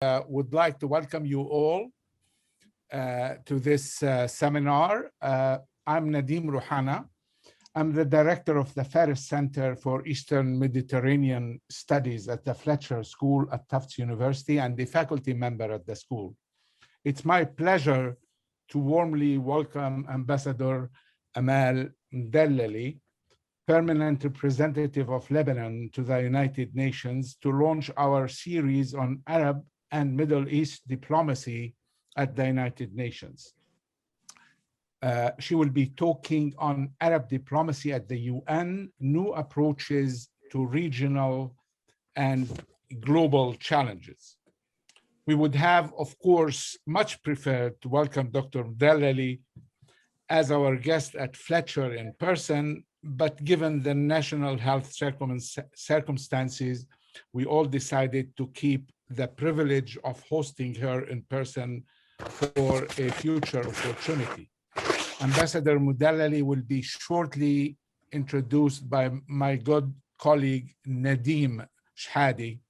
Would like to welcome you all to this seminar. I'm Nadim Rouhana. I'm the director of the Faris Center for Eastern Mediterranean Studies at the Fletcher School at Tufts University and the faculty member at the school. It's my pleasure to warmly welcome Ambassador Amal Mudallali, Permanent Representative of Lebanon to the United Nations, to launch our series on Arab and Middle East diplomacy at the United Nations. She will be talking on Arab diplomacy at the UN, new approaches to regional and global challenges. We would have, of course, much preferred to welcome Dr. Mudallali as our guest at Fletcher in person, but given the national health circumstances, we all decided to keep the privilege of hosting her in person for a future opportunity. Ambassador Mudallali will be shortly introduced by my good colleague Nadim Shhadi,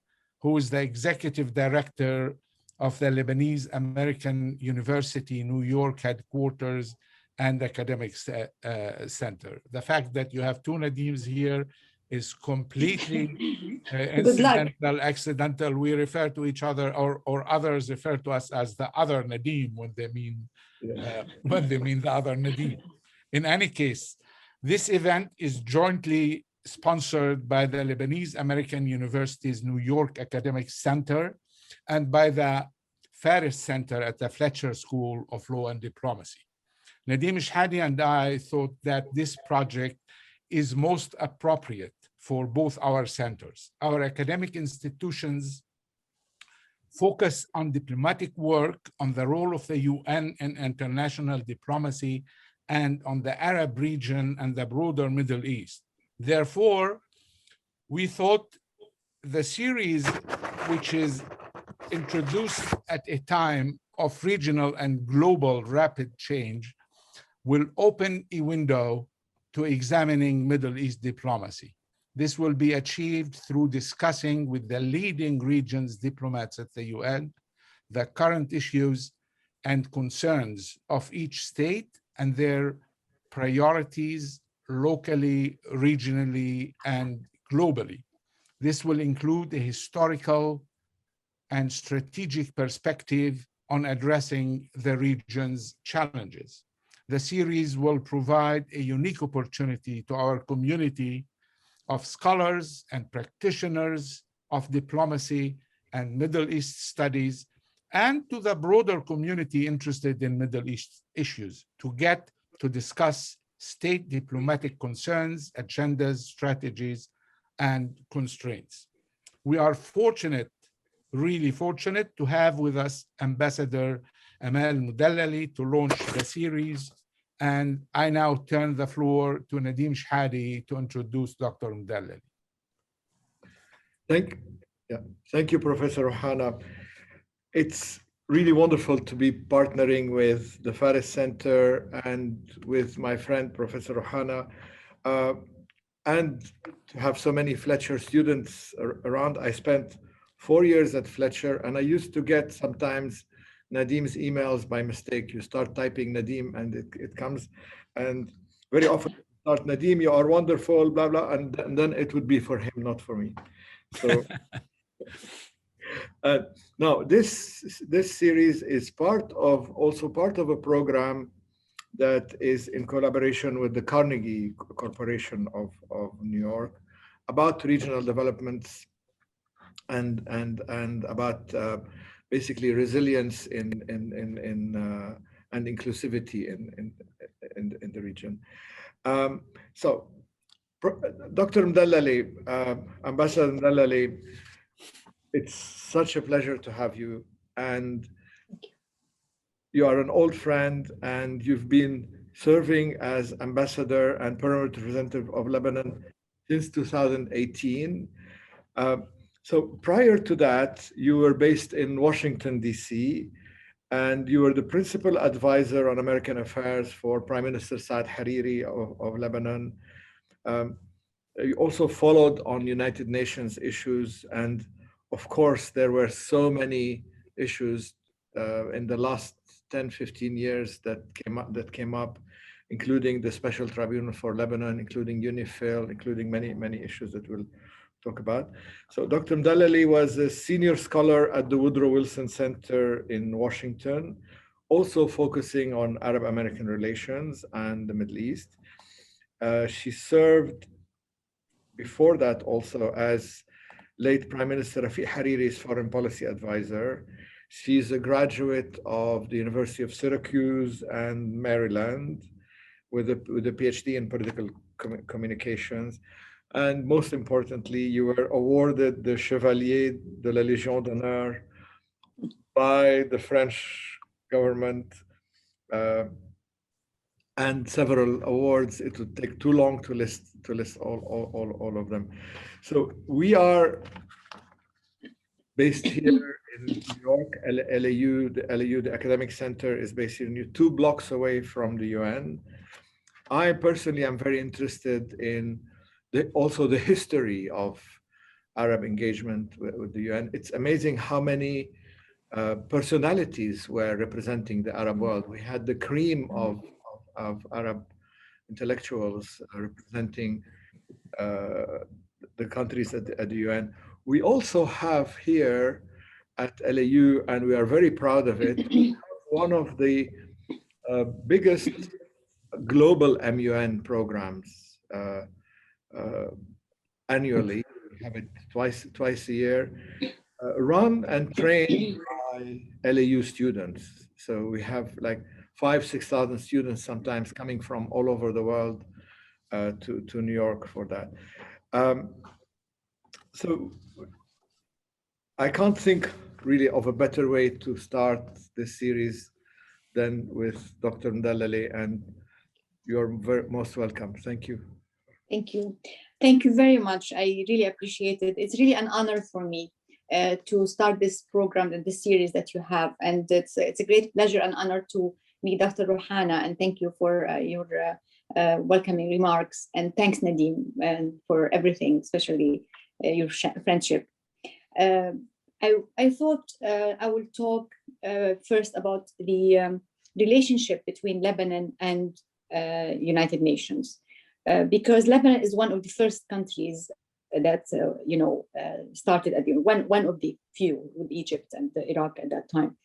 who is the executive director of the Lebanese American University, New York headquarters and academic center. The fact that you have two Nadims here is completely accidental. We refer to each other, or others refer to us as the other Nadim when they mean the other Nadim. In any case, this event is jointly sponsored by the Lebanese American University's New York Academic Center and by the Faris Center at the Fletcher School of Law and Diplomacy. Nadim Shhadi and I thought that this project is most appropriate for both our centers. Our academic institutions focus on diplomatic work, on the role of the UN in international diplomacy, and on the Arab region and the broader Middle East. Therefore, we thought the series, which is introduced at a time of regional and global rapid change, will open a window to examining Middle East diplomacy. This will be achieved through discussing with the leading region's diplomats at the UN the current issues and concerns of each state and their priorities locally, regionally, and globally. This will include a historical and strategic perspective on addressing the region's challenges. The series will provide a unique opportunity to our community of scholars and practitioners of diplomacy and Middle East studies, and to the broader community interested in Middle East issues to get to discuss state diplomatic concerns, agendas, strategies, and constraints. We are fortunate, really fortunate, to have with us Ambassador Amal Mudallali to launch the series. And I now turn the floor to Nadim Shhadi to introduce Dr. Mudallali. Thank you, Professor Rouhana. It's really wonderful to be partnering with the Faris Center and with my friend, Professor Rouhana, and to have so many Fletcher students around. I spent 4 years at Fletcher, and I used to get sometimes Nadim's emails by mistake. You start typing Nadim and it comes, and very often start Nadim, you are wonderful, blah, blah, and then it would be for him, not for me. So now this series is also part of a program that is in collaboration with the Carnegie Corporation of New York about regional developments and about basically resilience and inclusivity in the region. So, Dr. Mudallali, Ambassador Mudallali, it's such a pleasure to have you. And you are an old friend, and you've been serving as ambassador and permanent representative of Lebanon since 2018. So prior to that, you were based in Washington, D.C., and you were the principal advisor on American affairs for Prime Minister Saad Hariri of Lebanon. You also followed on United Nations issues, and of course, there were so many issues in the last 10, 15 years that came up, including the Special Tribunal for Lebanon, including UNIFIL, including many issues that we'll talk about. So Dr. Mudallali was a senior scholar at the Woodrow Wilson Center in Washington, also focusing on Arab-American relations and the Middle East. She served before that also as late Prime Minister Rafiq Hariri's foreign policy advisor. She's a graduate of the University of Syracuse and Maryland with a PhD in political communications. And most importantly, you were awarded the Chevalier de la Légion d'honneur by the French government and several awards. It would take too long to list all of them. So we are based here in New York. LAU, the Academic Center, is based here 2 blocks away from the UN. I personally am very interested in also the history of Arab engagement with the UN. It's amazing how many personalities were representing the Arab world. We had the cream of Arab intellectuals representing the countries at the UN. We also have here at LAU, and we are very proud of it, one of the biggest global MUN programs annually. We have it twice a year, run and trained by LAU students. So we have like 5,000-6,000 students sometimes coming from all over the world to New York for that. So I can't think really of a better way to start this series than with Dr. Mudallali, and you're most welcome. Thank you. Thank you. Thank you very much. I really appreciate it. It's really an honor for me to start this program and this series that you have. And it's a great pleasure and honor to meet Dr. Rouhana, and thank you for your welcoming remarks. And thanks, Nadim, and for everything, especially your friendship. I thought I will talk first about the relationship between Lebanon and United Nations, because Lebanon is one of the first countries that started at one of the few with Egypt and Iraq at that time.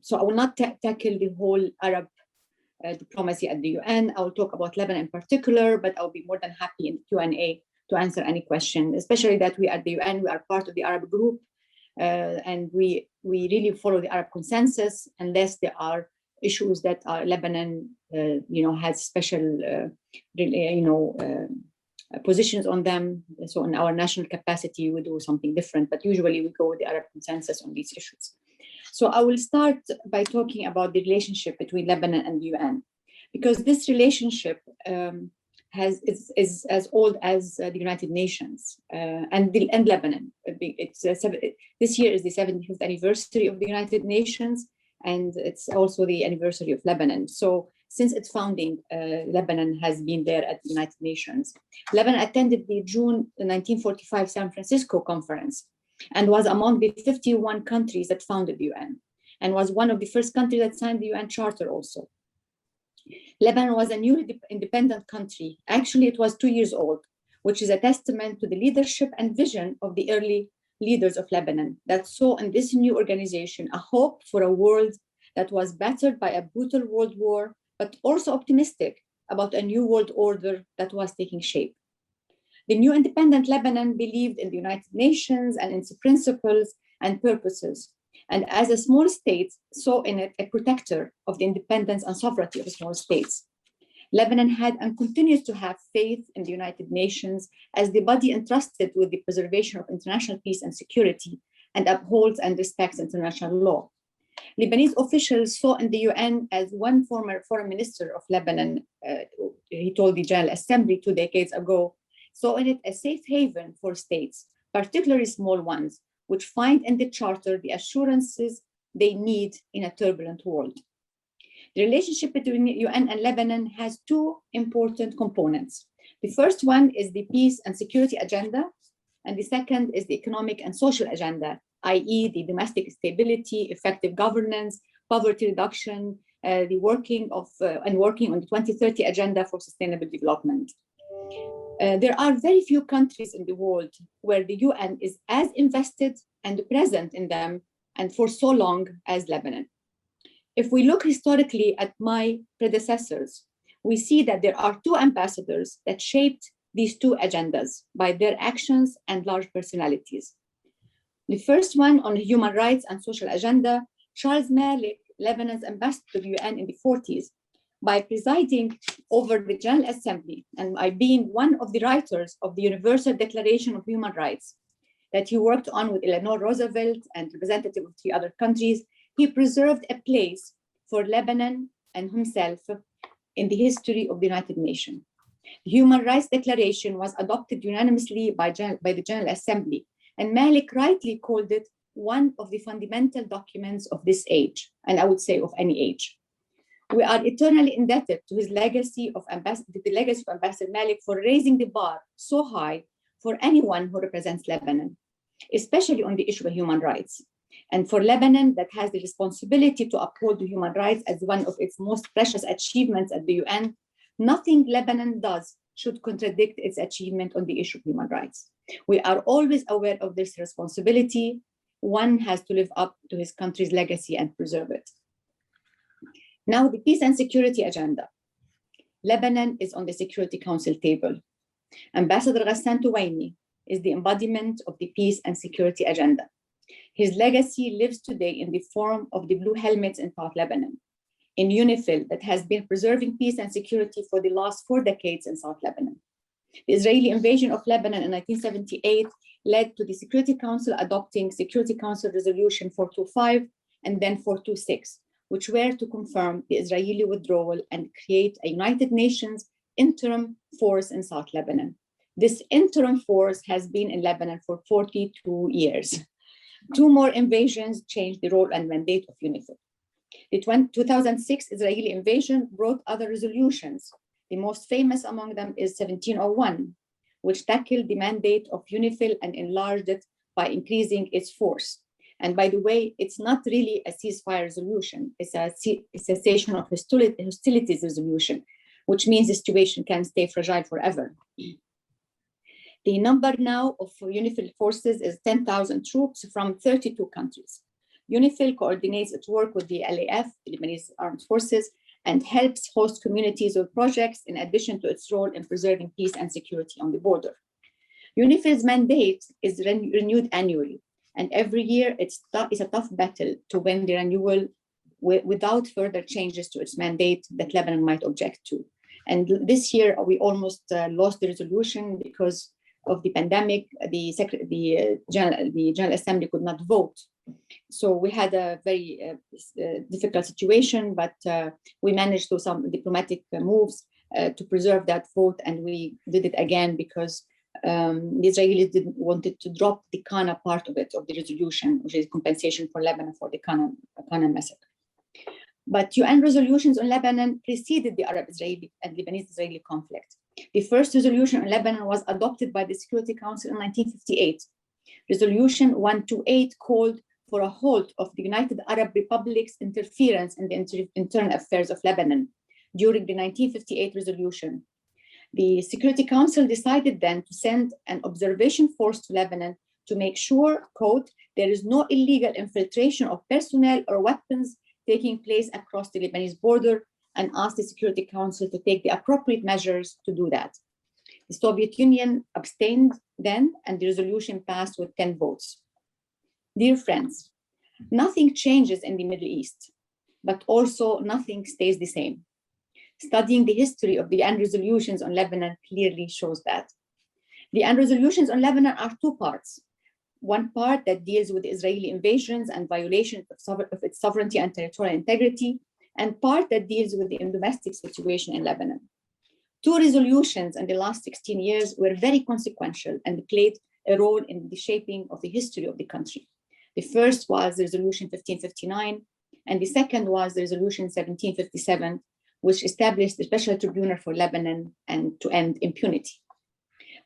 So I will not tackle the whole Arab diplomacy at the UN. I will talk about Lebanon in particular, but I'll be more than happy in Q&A to answer any question, especially that we at the UN, we are part of the Arab group, and we really follow the Arab consensus unless there are issues that Lebanon, has special, positions on them. So in our national capacity, we do something different, but usually we go with the Arab consensus on these issues. So I will start by talking about the relationship between Lebanon and the UN, because this relationship is as old as the United Nations and Lebanon. This year is the 75th anniversary of the United Nations, and it's also the anniversary of Lebanon. So since its founding, Lebanon has been there at the United Nations. Lebanon attended the June 1945 San Francisco conference and was among the 51 countries that founded the UN, and was one of the first countries that signed the UN Charter also. Lebanon was a newly independent country. Actually, it was 2 years old, which is a testament to the leadership and vision of the early leaders of Lebanon that saw in this new organization a hope for a world that was battered by a brutal world war, but also optimistic about a new world order that was taking shape. The new independent Lebanon believed in the United Nations and its principles and purposes, and as a small state, saw in it a protector of the independence and sovereignty of small states. Lebanon had and continues to have faith in the United Nations as the body entrusted with the preservation of international peace and security, and upholds and respects international law. Lebanese officials saw in the UN, as one former foreign minister of Lebanon, he told the General Assembly 2 decades ago, saw in it a safe haven for states, particularly small ones, which find in the Charter the assurances they need in a turbulent world. The relationship between the UN and Lebanon has 2 important components. The first one is the peace and security agenda, and the second is the economic and social agenda i.e. the domestic stability, effective governance, poverty reduction, the working on the 2030 agenda for sustainable development. There are very few countries in the world where the UN is as invested and present in them and for so long as Lebanon. If we look historically at my predecessors, we see that there are two ambassadors that shaped these two agendas by their actions and large personalities. The first one on human rights and social agenda, Charles Malik, Lebanon's ambassador to the UN in the 40s, by presiding over the General Assembly and by being one of the writers of the Universal Declaration of Human Rights that he worked on with Eleanor Roosevelt and representatives of 3 other countries, he preserved a place for Lebanon and himself in the history of the United Nations. The Human Rights Declaration was adopted unanimously by the General Assembly, and Malik rightly called it one of the fundamental documents of this age, and I would say of any age. We are eternally indebted to his legacy of Ambassador Malik for raising the bar so high for anyone who represents Lebanon, especially on the issue of human rights. And for Lebanon, that has the responsibility to uphold the human rights as one of its most precious achievements at the UN, nothing Lebanon does should contradict its achievement on the issue of human rights. We are always aware of this responsibility. One has to live up to his country's legacy and preserve it. Now, the peace and security agenda. Lebanon is on the Security Council table. Ambassador Ghassan Touaini is the embodiment of the peace and security agenda. His legacy lives today in the form of the Blue Helmets in South Lebanon, in UNIFIL that has been preserving peace and security for the last 4 decades in South Lebanon. The Israeli invasion of Lebanon in 1978 led to the Security Council adopting Security Council Resolution 425 and then 426, which were to confirm the Israeli withdrawal and create a United Nations interim force in South Lebanon. This interim force has been in Lebanon for 42 years. 2 more invasions changed the role and mandate of UNIFIL. The 2006 Israeli invasion brought other resolutions. The most famous among them is 1701, which tackled the mandate of UNIFIL and enlarged it by increasing its force. And by the way, it's not really a ceasefire resolution. It's a cessation of hostilities resolution, which means the situation can stay fragile forever. The number now of UNIFIL forces is 10,000 troops from 32 countries. UNIFIL coordinates its work with the LAF, the Lebanese Armed Forces, and helps host communities with projects in addition to its role in preserving peace and security on the border. UNIFIL's mandate is renewed annually, and every year it's a tough battle to win the renewal without further changes to its mandate that Lebanon might object to. And this year we almost lost the resolution because of the pandemic. The General Assembly could not vote. So we had a very difficult situation, but we managed to some diplomatic moves to preserve that vote, and we did it again because the Israelis didn't wanted to drop the Kana part of it, of the resolution, which is compensation for Lebanon for the Kana massacre. But UN resolutions on Lebanon preceded the Arab-Israeli and Lebanese-Israeli conflict. The first resolution on Lebanon was adopted by the Security Council in 1958. Resolution 128 called for a halt of the United Arab Republic's interference in the internal affairs of Lebanon during the 1958 resolution. The Security Council decided then to send an observation force to Lebanon to make sure, quote, there is no illegal infiltration of personnel or weapons taking place across the Lebanese border, and asked the Security Council to take the appropriate measures to do that. The Soviet Union abstained then, and the resolution passed with 10 votes. Dear friends, nothing changes in the Middle East, but also nothing stays the same. Studying the history of the UN resolutions on Lebanon clearly shows that. The UN resolutions on Lebanon are 2 parts. One part that deals with Israeli invasions and violations of its sovereignty and territorial integrity, and part that deals with the domestic situation in Lebanon. 2 resolutions in the last 16 years were very consequential and played a role in the shaping of the history of the country. The first was the Resolution 1559, and the second was the Resolution 1757, which established the Special Tribunal for Lebanon and to end impunity.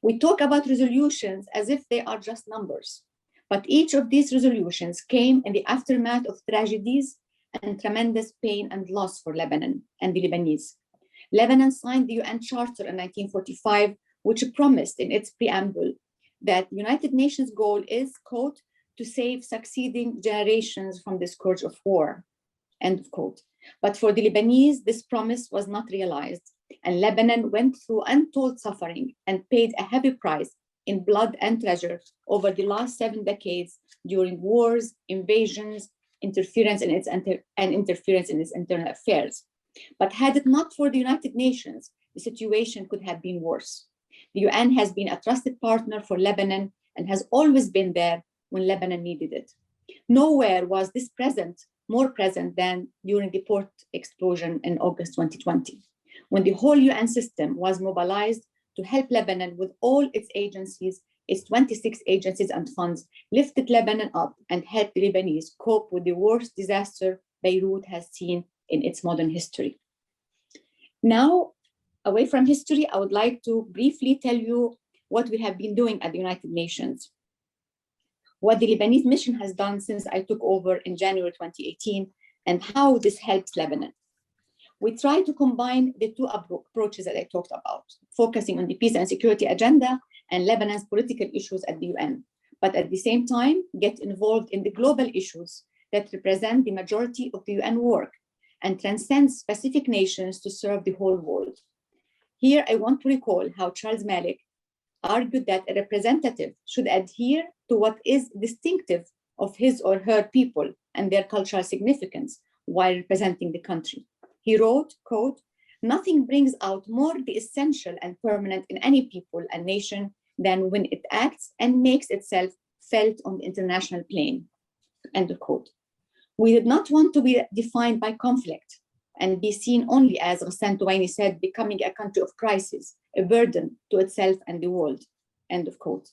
We talk about resolutions as if they are just numbers, But each of these resolutions came in the aftermath of tragedies and tremendous pain and loss for Lebanon and the Lebanese. Lebanon signed the UN Charter in 1945, which promised in its preamble that the United Nations goal is, quote, to save succeeding generations from the scourge of war, end of quote. But for the Lebanese, this promise was not realized, and Lebanon went through untold suffering and paid a heavy price in blood and treasure over the last 7 decades during wars, invasions, interference in its internal affairs. But had it not for the United Nations, the situation could have been worse. The UN has been a trusted partner for Lebanon and has always been there when Lebanon needed it. Nowhere was this more present than during the port explosion in August 2020, when the whole UN system was mobilized to help Lebanon with all its agencies. Its 26 agencies and funds lifted Lebanon up and helped the Lebanese cope with the worst disaster Beirut has seen in its modern history. Now, away from history, I would like to briefly tell you what we have been doing at the United Nations. What the Lebanese mission has done since I took over in January 2018, and how this helps Lebanon. We try to combine the two approaches that I talked about, focusing on the peace and security agenda and Lebanon's political issues at the UN, but at the same time, get involved in the global issues that represent the majority of the UN work and transcend specific nations to serve the whole world. Here, I want to recall how Charles Malik argued that a representative should adhere to what is distinctive of his or her people and their cultural significance while representing the country. He wrote, quote, "Nothing brings out more the essential and permanent in any people and nation than when it acts and makes itself felt on the international plane," end of quote. We did not want to be defined by conflict and be seen only, as Ghassan Tuwaini said, becoming a country of crisis, a burden to itself and the world, end of quote.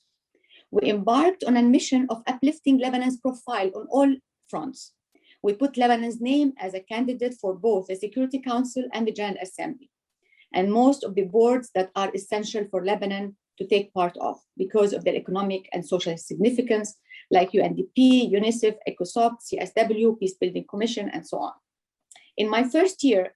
We embarked on a mission of uplifting Lebanon's profile on all fronts. We put Lebanon's name as a candidate for both the Security Council and the General Assembly, and most of the boards that are essential for Lebanon to take part of because of their economic and social significance, like UNDP, UNIFIL, ECOSOC, CSW, Peace Building Commission, and so on. In my first year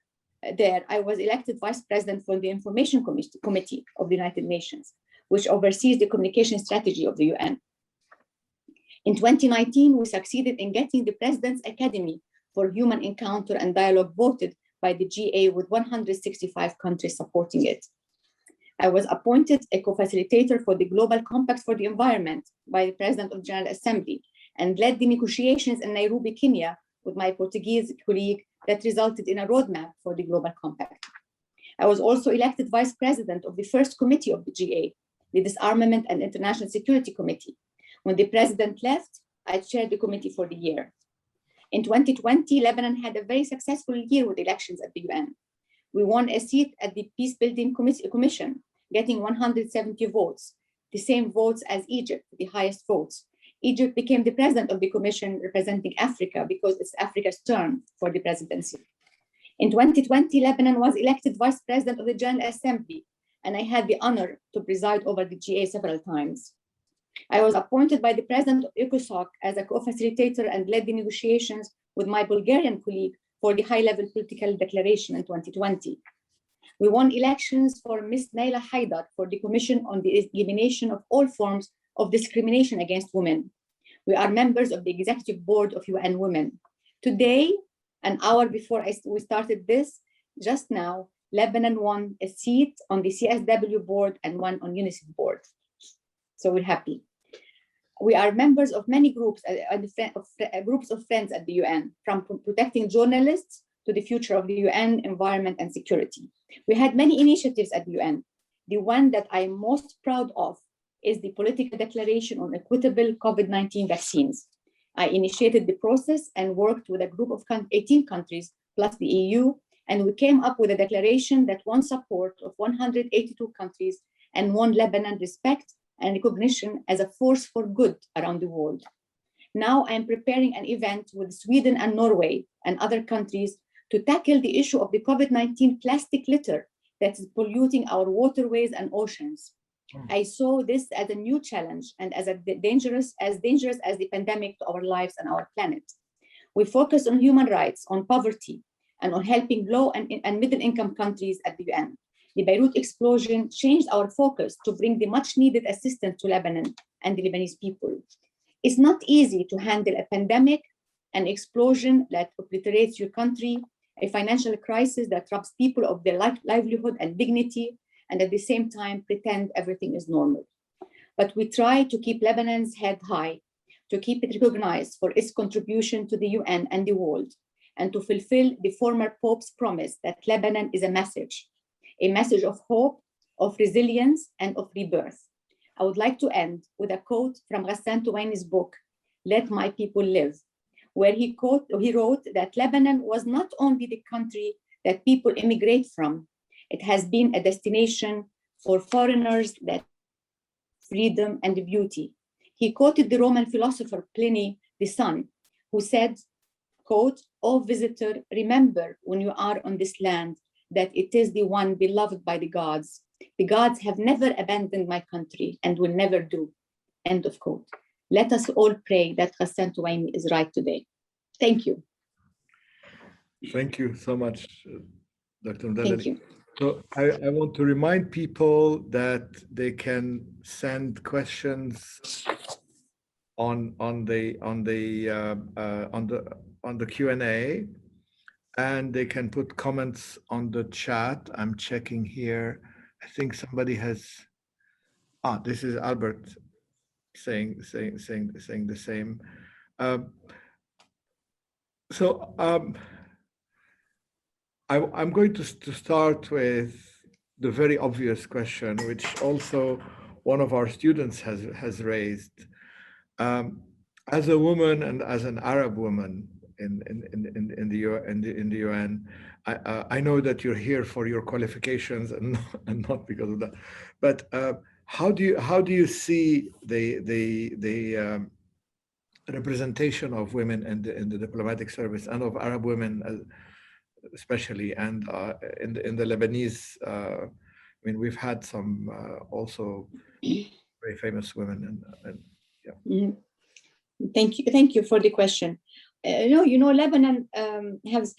there, I was elected Vice President for the Information Committee of the United Nations, which oversees the communication strategy of the UN. In 2019, we succeeded in getting the President's Academy for Human Encounter and Dialogue voted by the GA with 165 countries supporting it. I was appointed a co-facilitator for the Global Compact for the Environment by the President of the General Assembly and led the negotiations in Nairobi, Kenya with my Portuguese colleague that resulted in a roadmap for the Global Compact. I was also elected Vice President of the first committee of the GA, the Disarmament and International Security Committee. When the President left, I chaired the committee for the year. In 2020, Lebanon had a very successful year with elections at the UN. We won a seat at the Peace Building Commission, getting 170 votes, the same votes as Egypt, the highest votes. Egypt became the president of the commission representing Africa because it's Africa's turn for the presidency. In 2020, Lebanon was elected Vice President of the General Assembly, and I had the honor to preside over the GA several times. I was appointed by the President of ECOSOC as a co-facilitator and led the negotiations with my Bulgarian colleague for the high-level political declaration in 2020. We won elections for Ms. Naila Haidar for the Commission on the Elimination of All Forms of Discrimination Against Women. We are members of the Executive Board of UN Women. Today, an hour before we started this, just now, Lebanon won a seat on the CSW board and one on UNIFIL board. So we're happy. We are members of many groups, groups of friends at the UN, from protecting journalists to the future of the UN, environment and security. We had many initiatives at the UN. The one that I'm most proud of is the political declaration on equitable COVID-19 vaccines. I initiated the process and worked with a group of 18 countries plus the EU, and we came up with a declaration that won support of 182 countries and won Lebanon respect and recognition as a force for good around the world. Now I am preparing an event with Sweden and Norway and other countries to tackle the issue of the COVID-19 plastic litter that is polluting our waterways and oceans. I saw this as a new challenge and as dangerous as the pandemic to our lives and our planet. We focused on human rights, on poverty, and on helping low and middle-income countries at the UN. The Beirut explosion changed our focus to bring the much-needed assistance to Lebanon and the Lebanese people. It's not easy to handle a pandemic, an explosion that obliterates your country, a financial crisis that robs people of their livelihood and dignity, and at the same time pretend everything is normal. But we try to keep Lebanon's head high, to keep it recognized for its contribution to the UN and the world, and to fulfill the former Pope's promise that Lebanon is a message of hope, of resilience, and of rebirth. I would like to end with a quote from Ghassan Touaini's book, Let My People Live, where he wrote that Lebanon was not only the country that people immigrate from, it has been a destination for foreigners that freedom and beauty. He quoted the Roman philosopher Pliny the Son, who said, quote, "O visitor, remember when you are on this land that it is the one beloved by the gods. The gods have never abandoned my country and will never do." End of quote. Let us all pray that Ghassan Touaini is right today. Thank you. Thank you so much, Dr. Mudallali. Thank you. So I want to remind people that they can send questions on the Q&A, and they can put comments on the chat. I'm checking here. I think somebody has. This is Albert saying the same. I'm going to start with the very obvious question, which also one of our students has raised. As a woman and as an Arab woman in the UN, I know that you're here for your qualifications and not because of that. But how do you see the representation of women in the diplomatic service and of Arab women especially, and in the Lebanese? I mean, we've had some also very famous women, and yeah. Mm-hmm. Thank you for the question. Lebanon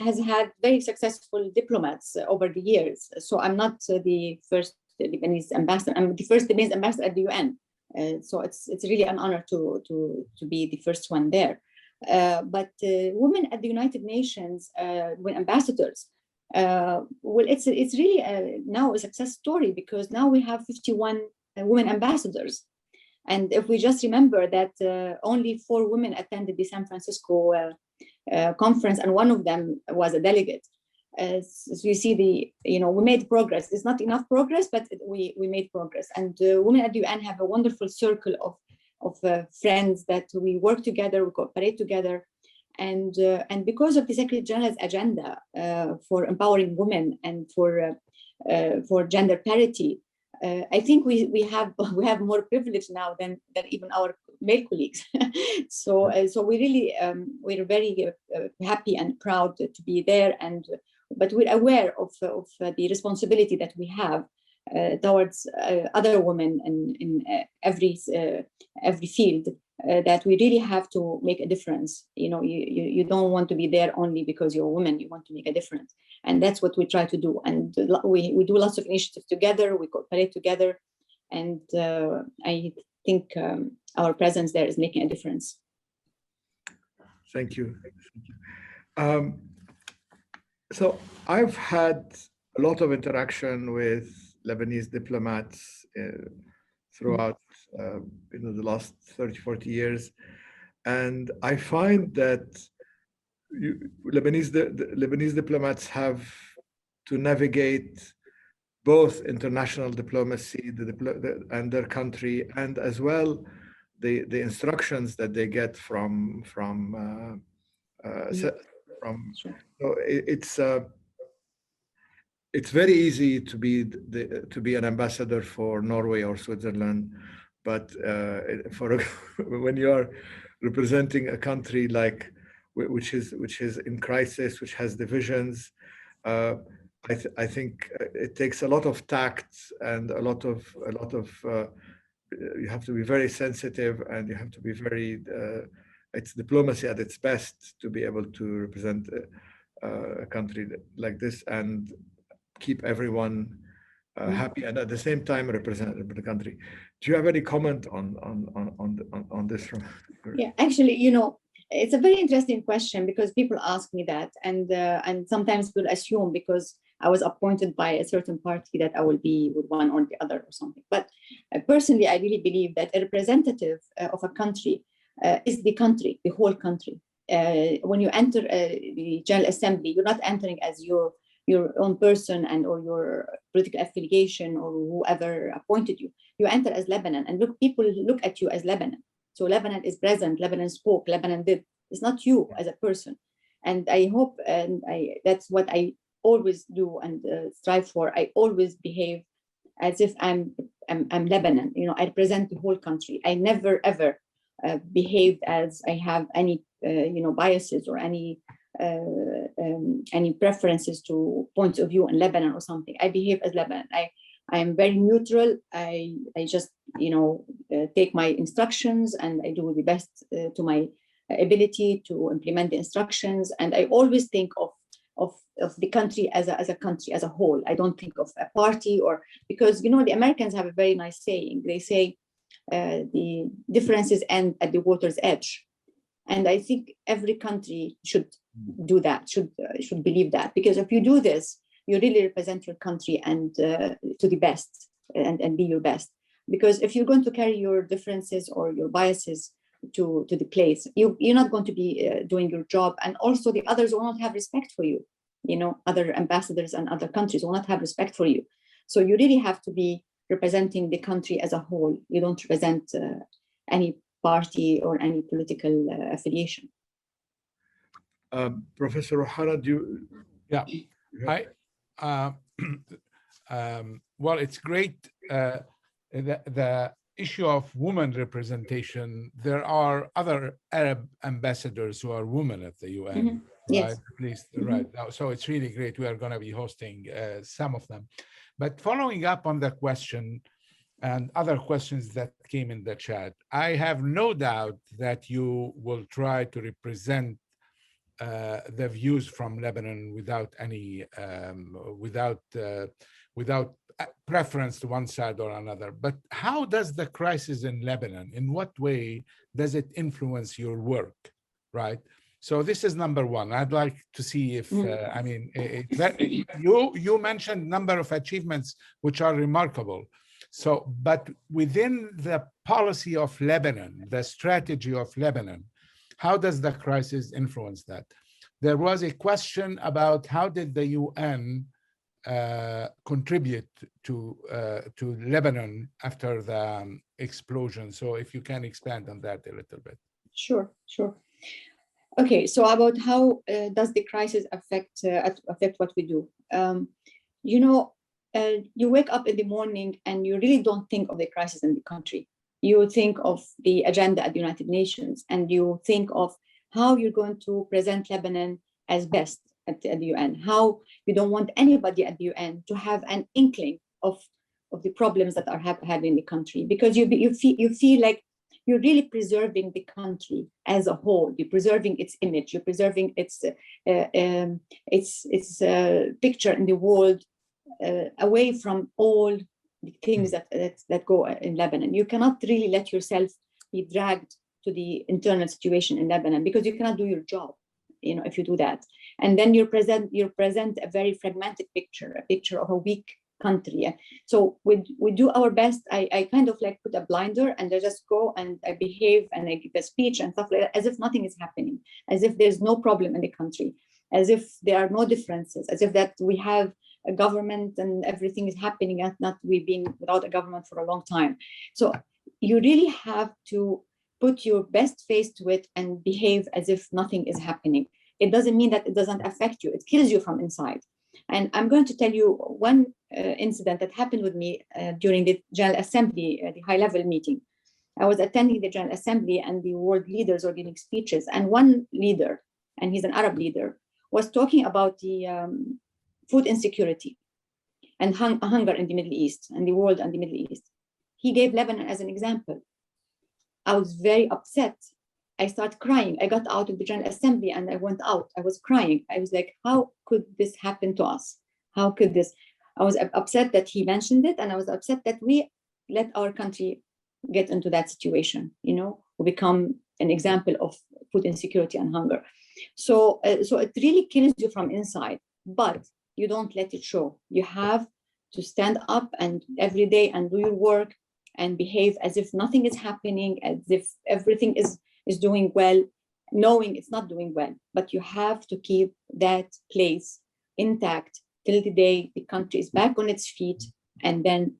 has had very successful diplomats over the years. So I'm not the first Lebanese ambassador. I'm the first Lebanese ambassador at the UN. So it's really an honor to be the first one there. But women at the United Nations, when ambassadors, it's really now a success story, because now we have 51 women ambassadors. And if we just remember that only 4 women attended the San Francisco conference, and one of them was a delegate. So you see we made progress. It's not enough progress, but we made progress. And women at the UN have a wonderful circle of friends that we work together, we cooperate together. And because of the Secretary General's agenda for empowering women and for gender parity, I think we have more privilege now than even our male colleagues. So we really we're very happy and proud to be there, but we're aware of the responsibility that we have towards other women in every field, that we really have to make a difference. You don't want to be there only because you're a woman. You want to make a difference, and that's what we try to do. And we do lots of initiatives together. We cooperate together, and I think our presence there is making a difference. Thank you. So I've had a lot of interaction with Lebanese diplomats throughout the last 30-40 years, and I find that Lebanese diplomats have to navigate both international diplomacy and their country, and as well the instructions that they get from so it's very easy to be an ambassador for Norway or Switzerland, but when you are representing a country which is in crisis, which has divisions, I think it takes a lot of tact and a lot of you have to be very sensitive, and you have to be very it's diplomacy at its best to be able to represent a country like this and keep everyone happy, and at the same time represent the country. Do you have any comment on this? Yeah, actually, it's a very interesting question, because people ask me that, and sometimes will assume because I was appointed by a certain party that I will be with one or the other or something. But personally, I really believe that a representative of a country is the country, the whole country. When you enter the General Assembly, you're not entering as your own person or your political affiliation or whoever appointed you. You enter as Lebanon, and people look at you as Lebanon. So Lebanon is present, Lebanon spoke, Lebanon did. It's not you as a person. And I hope, that's what I always do and strive for. I always behave as if I'm Lebanon. I represent the whole country. I never ever behaved as I have any biases or any preferences to points of view in Lebanon or something. I behave as Lebanon. I am very neutral. I just take my instructions, and I do the best to my ability to implement the instructions. And I always think of the country as a country as a whole. I don't think of a party, or because the Americans have a very nice saying. They say the differences end at the water's edge, and I think every country should do that. Should believe that, because if you do this, you really represent your country and to the best, and be your best. Because if you're going to carry your differences or your biases to the place, you're not going to be doing your job, and also the others will not have respect for you. Other ambassadors and other countries will not have respect for you. So you really have to be representing the country as a whole. You don't represent any party or any political affiliation. Professor Rouhana, do you? Yeah, well, it's great. The issue of women representation, there are other Arab ambassadors who are women at the UN, right? Yes. At least, right. So it's really great. We are going to be hosting some of them. But following up on the question and other questions that came in the chat, I have no doubt that you will try to represent the views from Lebanon without any, without preference to one side or another. But how does the crisis in Lebanon, in what way does it influence your work, right? So this is number one. I'd like to see if, you mentioned number of achievements which are remarkable. So, but within the policy of Lebanon, the strategy of Lebanon, how does the crisis influence that? There was a question about how did the UN contribute to Lebanon after the explosion. So if you can expand on that a little bit. Sure. Okay, so about how does the crisis affect what we do? You wake up in the morning and you really don't think of the crisis in the country. You think of the agenda at the United Nations, and you think of how you're going to present Lebanon as best at the UN, how you don't want anybody at the UN to have an inkling of the problems that are happening in the country, because you feel like you're really preserving the country as a whole. You're preserving its image. You're preserving its picture in the world, away from all the things that go in Lebanon. You cannot really let yourself be dragged to the internal situation in Lebanon, because you cannot do your job, if you do that. And then you present a very fragmented picture, a picture of a weak country. So we do our best. I kind of like put a blinder and I just go and I behave and I give a speech and stuff like that, as if nothing is happening, as if there's no problem in the country, as if there are no differences, as if that we have a government and everything is happening, and not we've been without a government for a long time. So you really have to put your best face to it and behave as if nothing is happening. It doesn't mean that it doesn't affect you. It kills you from inside. And I'm going to tell you one incident that happened with me during the General Assembly, the high-level meeting. I was attending the General Assembly and the world leaders were giving speeches. And one leader, and he's an Arab leader, was talking about the food insecurity and hunger in the Middle East and the world and the Middle East. He gave Lebanon as an example. I was very upset. I started crying. I got out of the General Assembly and I went out. I was crying. I was like, how could this happen to us? How could this? I was upset that he mentioned it, and I was upset that we let our country get into that situation, you know, we become an example of food insecurity and hunger. So it really kills you from inside, but you don't let it show. You have to stand up and every day and do your work and behave as if nothing is happening, as if everything is doing well, knowing it's not doing well. But you have to keep that place intact till the day the country is back on its feet, and then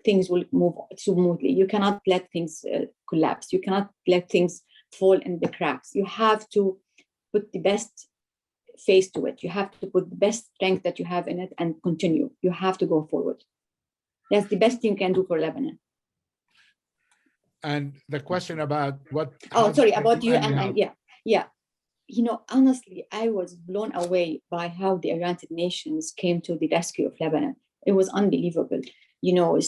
things will move smoothly. You cannot let things collapse. You cannot let things fall in the cracks. You have to put the best face to it. You have to put the best strength that you have in it and continue. You have to go forward. That's the best thing you can do for Lebanon. And the question about what... Oh, sorry, about you and yeah. You know, honestly, I was blown away by how the United Nations came to the rescue of Lebanon. It was unbelievable. You know,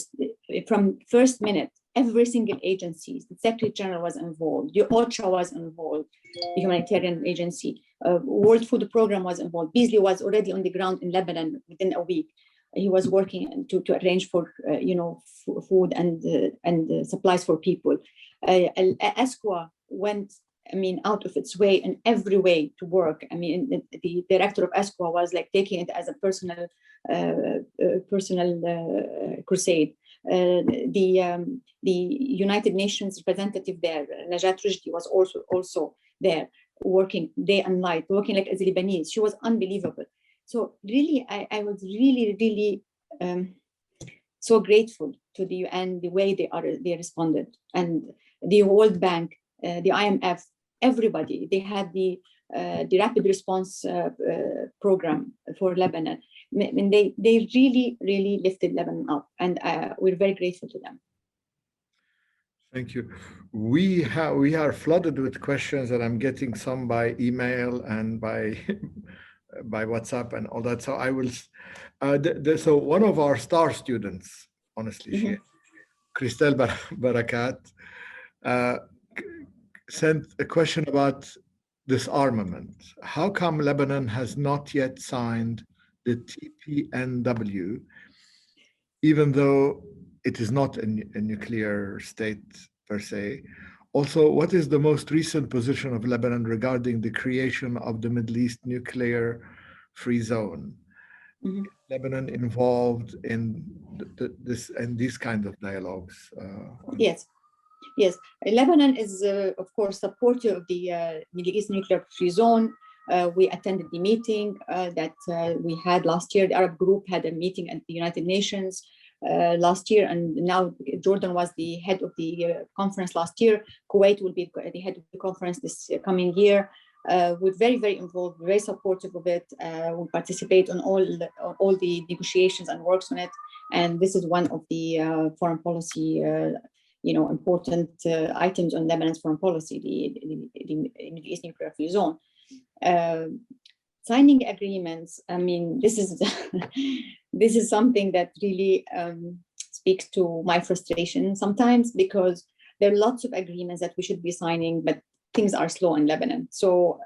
from first minute, every single agency, the Secretary General was involved, the OCHA was involved, the humanitarian agency, World Food Program was involved. Beasley was already on the ground in Lebanon within a week. He was working to arrange for, you know, food and supplies for people. ESCWA went, I mean, out of its way in every way to work. I mean, the director of ESCWA was like taking it as a personal crusade. The United Nations representative there, Najat Rujdi, was also there, working day and night, working like as a Lebanese. She was unbelievable. So really, I was really so grateful to the UN, the way they responded, and the World Bank, the IMF, everybody. They had the rapid response program for Lebanon. I mean, they really lifted Lebanon up, and we're very grateful to them. Thank you. We are flooded with questions, and I'm getting some by email and by WhatsApp and all that. So I will. So one of our star students, honestly, she, Christelle Barakat, sent a question about disarmament. How come Lebanon has not yet signed the TPNW, even though it is not a nuclear state per se? Also, what is the most recent position of Lebanon regarding the creation of the Middle East nuclear-free zone? Mm-hmm. Lebanon involved in this and these kind of dialogues? Yes. Lebanon is, of course, supporter of the Middle East nuclear-free zone. We attended the meeting that we had last year. The Arab group had a meeting at the United Nations last year, and now Jordan was the head of the conference last year. Kuwait will be the head of the conference this coming year. We're very involved, very supportive of it. We participate on all the negotiations and works on it. And this is one of the foreign policy, important items on Lebanon's foreign policy, the Middle East nuclear-free zone. Signing agreements, I mean, this is something that really speaks to my frustration sometimes, because there are lots of agreements that we should be signing, but things are slow in Lebanon. So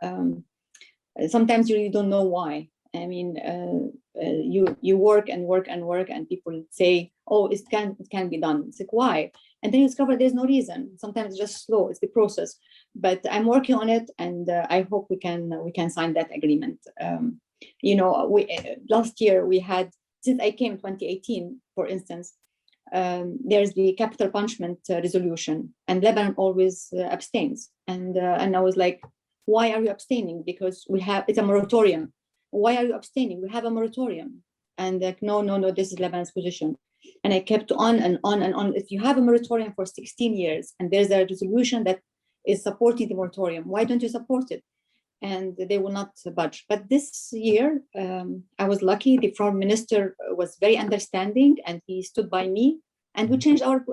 sometimes you really don't know why. I mean, you work and work and work, and people say, "Oh, it can be done." It's like, why? And then you discover there's no reason. Sometimes it's just slow. It's the process. But I'm working on it, and I hope we can sign that agreement. Last year we had, since I came in 2018, for instance, there's the capital punishment resolution, and Lebanon always abstains. And I was like, why are you abstaining? Because it's a moratorium. Why are you abstaining? We have a moratorium. And like, no, this is Lebanon's position. And I kept on and on and on. If you have a moratorium for 16 years and there's a resolution that is supporting the moratorium, why don't you support it? And they will not budge. But this year, I was lucky. The foreign minister was very understanding, and he stood by me, and we changed our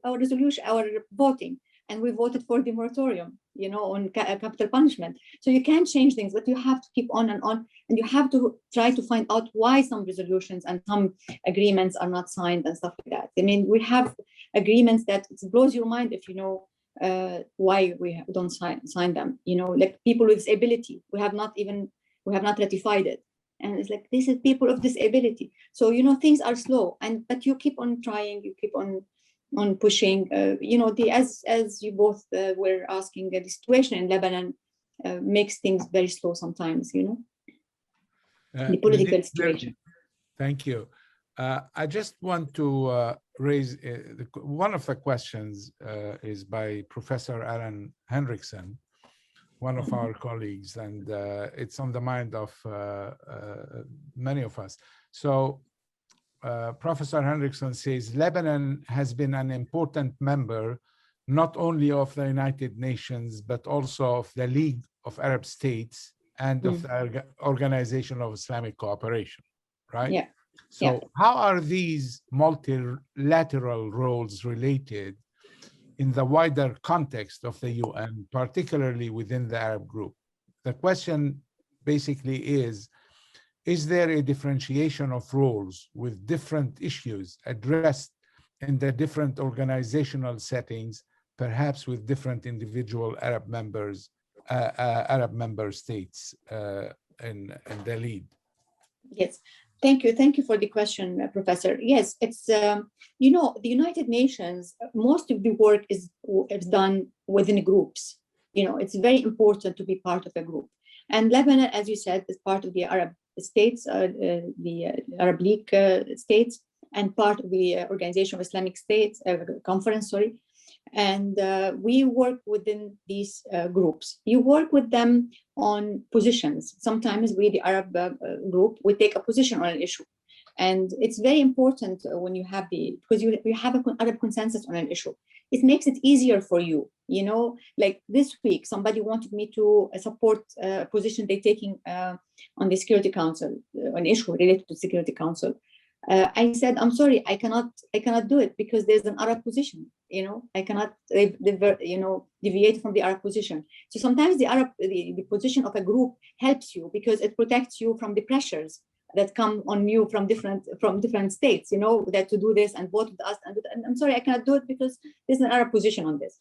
resolution, our voting. and we voted for the moratorium, on capital punishment. So you can't change things, but you have to keep on, and you have to try to find out why some resolutions and some agreements are not signed and stuff like that. I mean, we have agreements that it blows your mind if you know why we don't sign them. Like people with disability, we have not ratified it. And it's like, this is people of disability. So, things are slow, but you keep on trying, you keep on pushing. As you both were asking, the situation in Lebanon makes things very slow sometimes, the political situation. Thank you. I just want to raise one of the questions is by Professor Alan Henriksen, one of our colleagues, and it's on the mind of many of us. So Professor Henriksen says, Lebanon has been an important member, not only of the United Nations, but also of the League of Arab States and of the Organization of Islamic Cooperation, right? Yeah. So how are these multilateral roles related in the wider context of the UN, particularly within the Arab group? The question basically is there a differentiation of roles with different issues addressed in the different organizational settings, perhaps with different individual Arab member states in the lead? Yes. Thank you for the question, Professor. Yes, it's, the United Nations, most of the work is done within groups. It's very important to be part of a group. And Lebanon, as you said, is part of the Arab states, the Arab League states, and part of the Organization of Islamic States, conference, sorry. And we work within these groups. You work with them on positions. Sometimes we, the Arab group, we take a position on an issue. And it's very important when you have because you have an Arab consensus on an issue. It makes it easier for you. Like this week, somebody wanted me to support a position they're taking on the Security Council, an issue related to Security Council. I said, I'm sorry, I cannot do it because there's an Arab position. I cannot, deviate from the Arab position. So sometimes the position of a group helps you because it protects you from the pressures that come on you from different states. That to do this and vote with us. And I'm sorry, I cannot do it because there's an Arab position on this.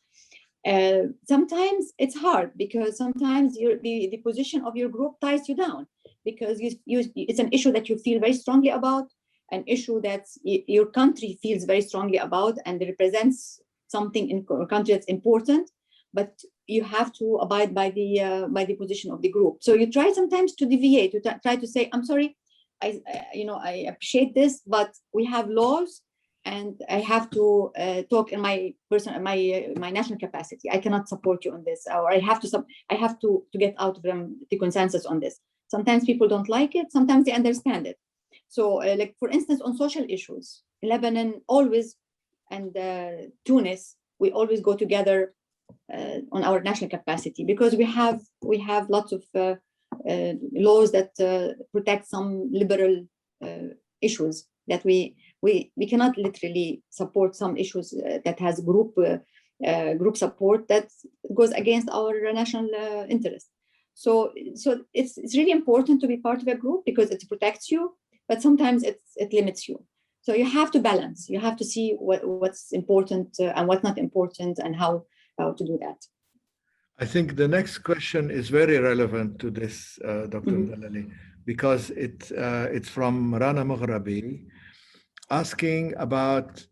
Sometimes it's hard because sometimes the position of your group ties you down because it's an issue that you feel very strongly about, an issue that your country feels very strongly about, and it represents something in your country that's important, but you have to abide by the position of the group. So you try sometimes to deviate. You try to say, I'm sorry, I appreciate this, but we have laws, and I have to talk in my national capacity. I cannot support you on this, or I have to get out of the consensus on this. Sometimes people don't like it. Sometimes they understand it. So, like for instance, on social issues, Lebanon always and Tunis, we always go together on our national capacity because we have lots of laws that protect some liberal issues that we cannot literally support some issues that has group support that goes against our national interest. So it's really important to be part of a group because it protects you, but sometimes it limits you. So you have to balance. You have to see what's important and what's not important, and how to do that. I think the next question is very relevant to this, Dr. Mudallali, because it's from Rana Mughrabi, asking about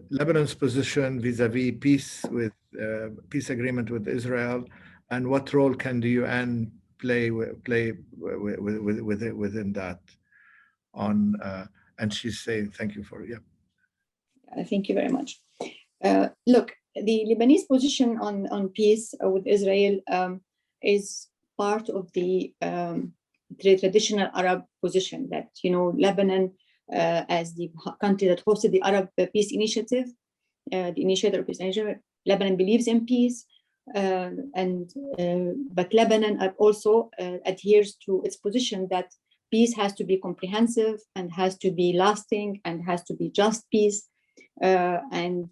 Lebanon's position vis-a-vis peace agreement with Israel, and what role can the UN play within that. And she's saying thank you for it. Yeah. Thank you very much. Look, the Lebanese position on peace with Israel is part of the traditional Arab position that, Lebanon, as the country that hosted the Arab Peace Initiative, the initiator of peace initiative, Lebanon believes in peace, but Lebanon also adheres to its position that peace has to be comprehensive and has to be lasting and has to be just peace. and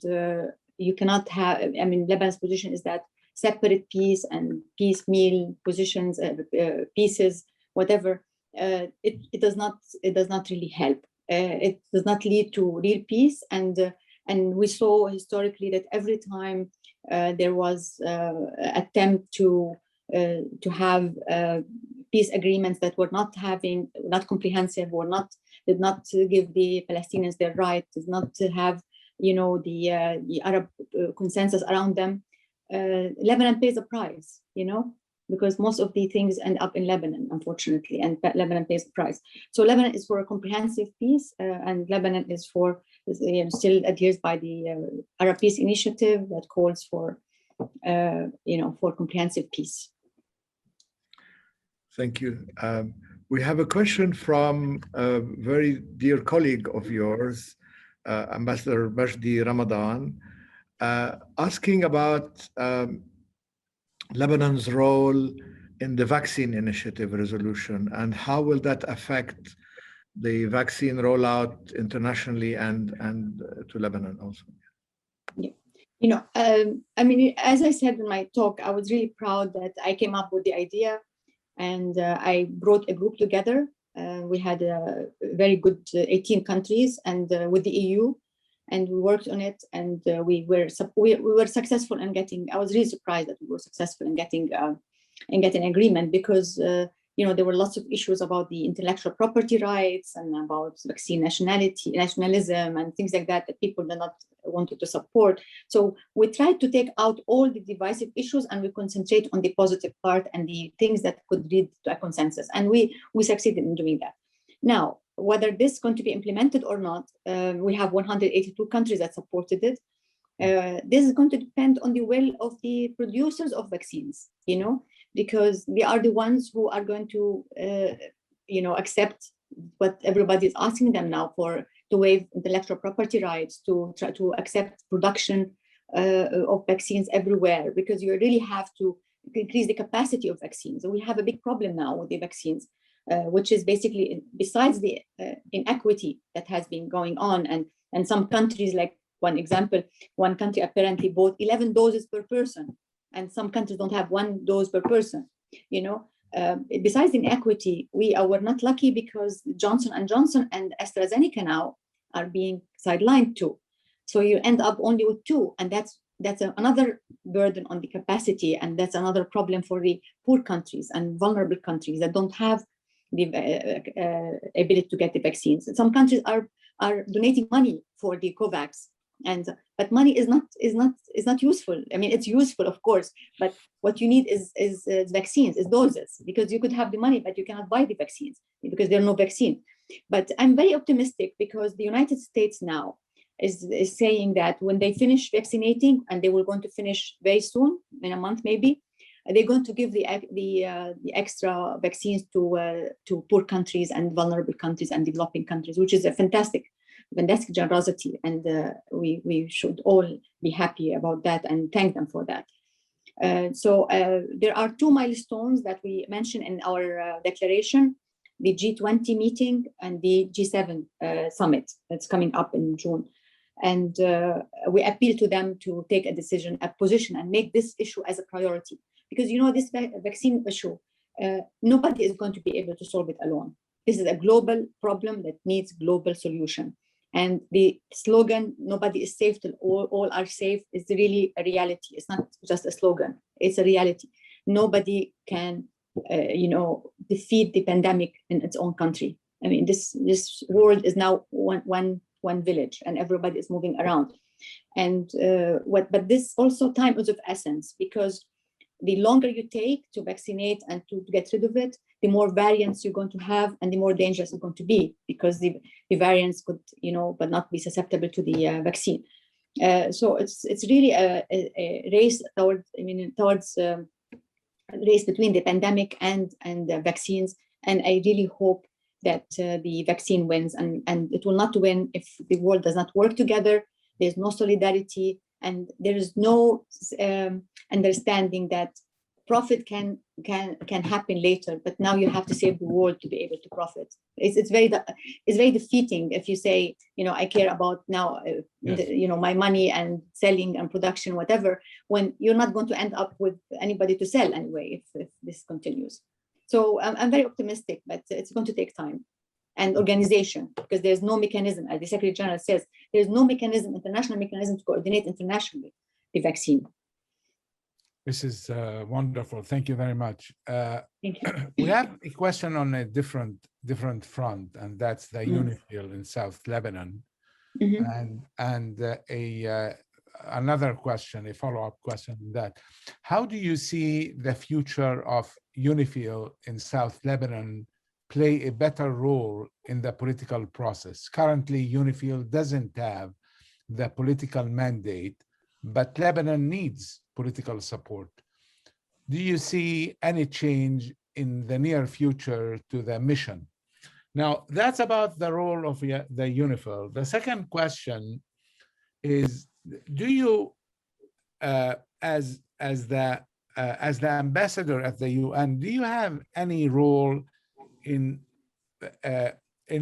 you cannot have. I mean, Lebanon's position is that separate peace and piecemeal positions, pieces, whatever. It does not really help. It does not lead to real peace, and we saw historically that every time there was attempt to have peace agreements that were not comprehensive, did not give the Palestinians their right, did not have the Arab consensus around them. Lebanon pays a price, because most of the things end up in Lebanon, unfortunately, and Lebanon pays the price. So Lebanon is for a comprehensive peace, and Lebanon is still adheres by the Arab Peace Initiative that calls for comprehensive peace. Thank you. We have a question from a very dear colleague of yours, Ambassador Majdi Ramadan, asking about Lebanon's role in the vaccine initiative resolution, and how will that affect the vaccine rollout internationally and to Lebanon also? Yeah. I mean, as I said in my talk, I was really proud that I came up with the idea, and I brought a group together. We had a very good 18 countries and with the EU, and we worked on it, and we were successful in getting. I was really surprised that we were successful in getting agreement, because there were lots of issues about the intellectual property rights and about vaccine nationalism and things like that people did not wanted to support. So we tried to take out all the divisive issues, and we concentrate on the positive part and the things that could lead to a consensus, and we succeeded in doing that. Now, whether this is going to be implemented or not, we have 182 countries that supported it. This is going to depend on the will of the producers of vaccines, because they are the ones who are going to, accept what everybody is asking them now to waive intellectual property rights, to try to accept production of vaccines everywhere, because you really have to increase the capacity of vaccines. So we have a big problem now with the vaccines, which is basically, besides the inequity that has been going on, and some countries, like one example, one country apparently bought 11 doses per person, and some countries don't have 1 dose per person. Besides the inequity, we were not lucky because Johnson & Johnson and AstraZeneca now are being sidelined too. So you end up only with 2, and that's another burden on the capacity, and that's another problem for the poor countries and vulnerable countries that don't have the ability to get the vaccines. Some countries are donating money for the COVAX, but money is not useful. I mean, it's useful, of course, but what you need is vaccines, is doses, because you could have the money, but you cannot buy the vaccines because there are no vaccine. But I'm very optimistic, because the United States now is saying that when they finish vaccinating, and they were going to finish very soon, in a month maybe, they're going to give the extra vaccines to poor countries and vulnerable countries and developing countries, which is a fantastic generosity, and we should all be happy about that and thank them for that. So there are 2 milestones that we mentioned in our declaration: the G20 meeting and the G7 summit that's coming up in June. And we appeal to them to take a position and make this issue as a priority, because this vaccine issue, nobody is going to be able to solve it alone. This is a global problem that needs global solution. And the slogan, "Nobody is safe till all are safe," is really a reality. It's not just a slogan, it's a reality. Nobody can, defeat the pandemic in its own country. I mean, this world is now one village, and everybody is moving around. And but this also time is of essence, because the longer you take to vaccinate and to get rid of it, the more variants you're going to have, and the more dangerous it's going to be, because the variants could, but not be susceptible to the vaccine. So it's really a race towards race between the pandemic and the vaccines. And I really hope that the vaccine wins, and it will not win if the world does not work together. There's no solidarity, and there is no understanding that profit can can happen later, but now you have to save the world to be able to profit. It's very defeating if you say, I care about now, my money and selling and production, whatever, when you're not going to end up with anybody to sell anyway if this continues. So I'm very optimistic, but it's going to take time and organization, because there's no mechanism, as the Secretary General says, there's no mechanism, international mechanism to coordinate internationally the vaccine. This is wonderful. Thank you very much. Thank you. We have a question on a different front, and that's the UNIFIL in South Lebanon. And another question, a follow-up question on that. How do you see the future of UNIFIL in South Lebanon play a better role in the political process? Currently, UNIFIL doesn't have the political mandate, but Lebanon needs political support. Do you see any change in the near future to the mission? Now, that's about the role of the UNIFIL. The second question is, do you, as the ambassador at the UN, do you have any role in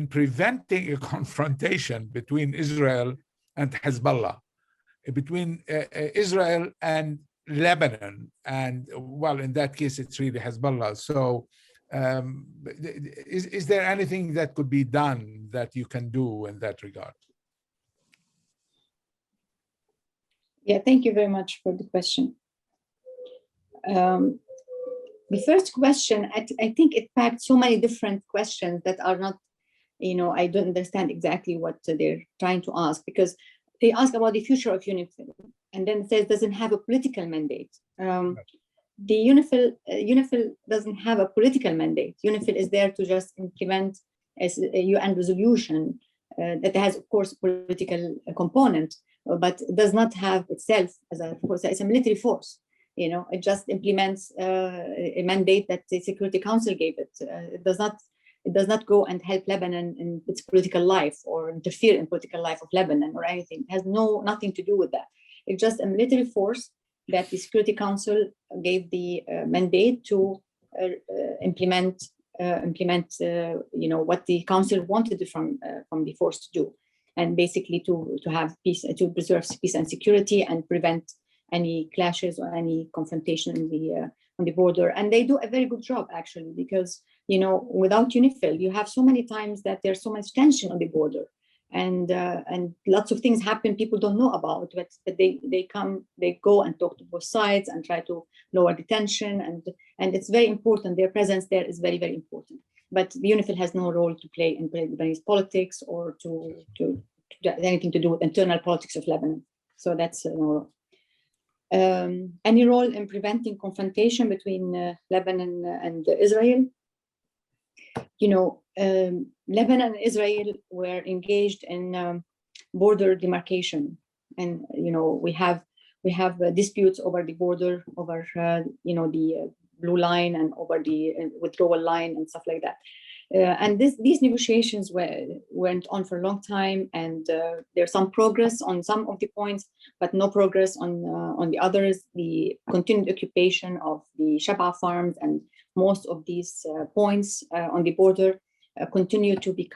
preventing a confrontation between Israel and Hezbollah, between Israel and Lebanon? And well, in that case, it's really Hezbollah. So is there anything that could be done that you can do in that regard? Yeah, thank you very much for the question. The first question, I think it packed so many different questions that are not, I don't understand exactly what they're trying to ask, because they ask about the future of UNIFIL, and then it says doesn't have a political mandate. The UNIFIL doesn't have a political mandate. UNIFIL is there to just implement a UN resolution that has, of course, a political component, but it does not have itself as a force. It's a military force. It just implements a mandate that the Security Council gave it. It does not go and help Lebanon in its political life or interfere in political life of Lebanon or anything. It has nothing to do with that. It's just a military force that the Security Council gave the mandate to implement what the Council wanted from the force to do, and basically to have peace, to preserve peace and security and prevent any clashes or any confrontation on the border. And they do a very good job, actually, because without UNIFIL, you have so many times that there's so much tension on the border, and lots of things happen people don't know about, but they go and talk to both sides and try to lower the tension, and it's very important. Their presence there is very, very important. But the UNIFIL has no role to play in Lebanese politics or to anything to do with internal politics of Lebanon. So that's no role. Any role in preventing confrontation between Lebanon and Israel? Lebanon and Israel were engaged in border demarcation, and we have disputes over the border, over the blue line and over the withdrawal line and stuff like that. And these negotiations went on for a long time, and there's some progress on some of the points, but no progress on the others. The continued occupation of the Shaba farms and most of these points on the border continue to be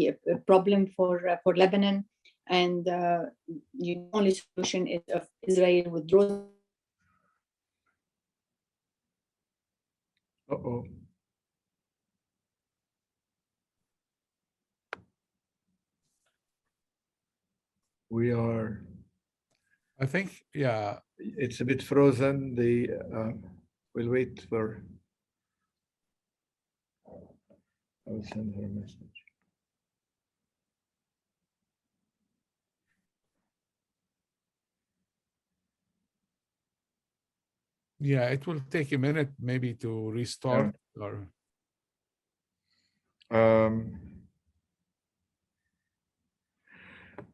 a problem for Lebanon, and the only solution is of Israel withdraws. Uh-oh. We are. I think, yeah. It's a bit frozen. We'll wait for. I will send her a message. Yeah, it will take a minute maybe to restart. Or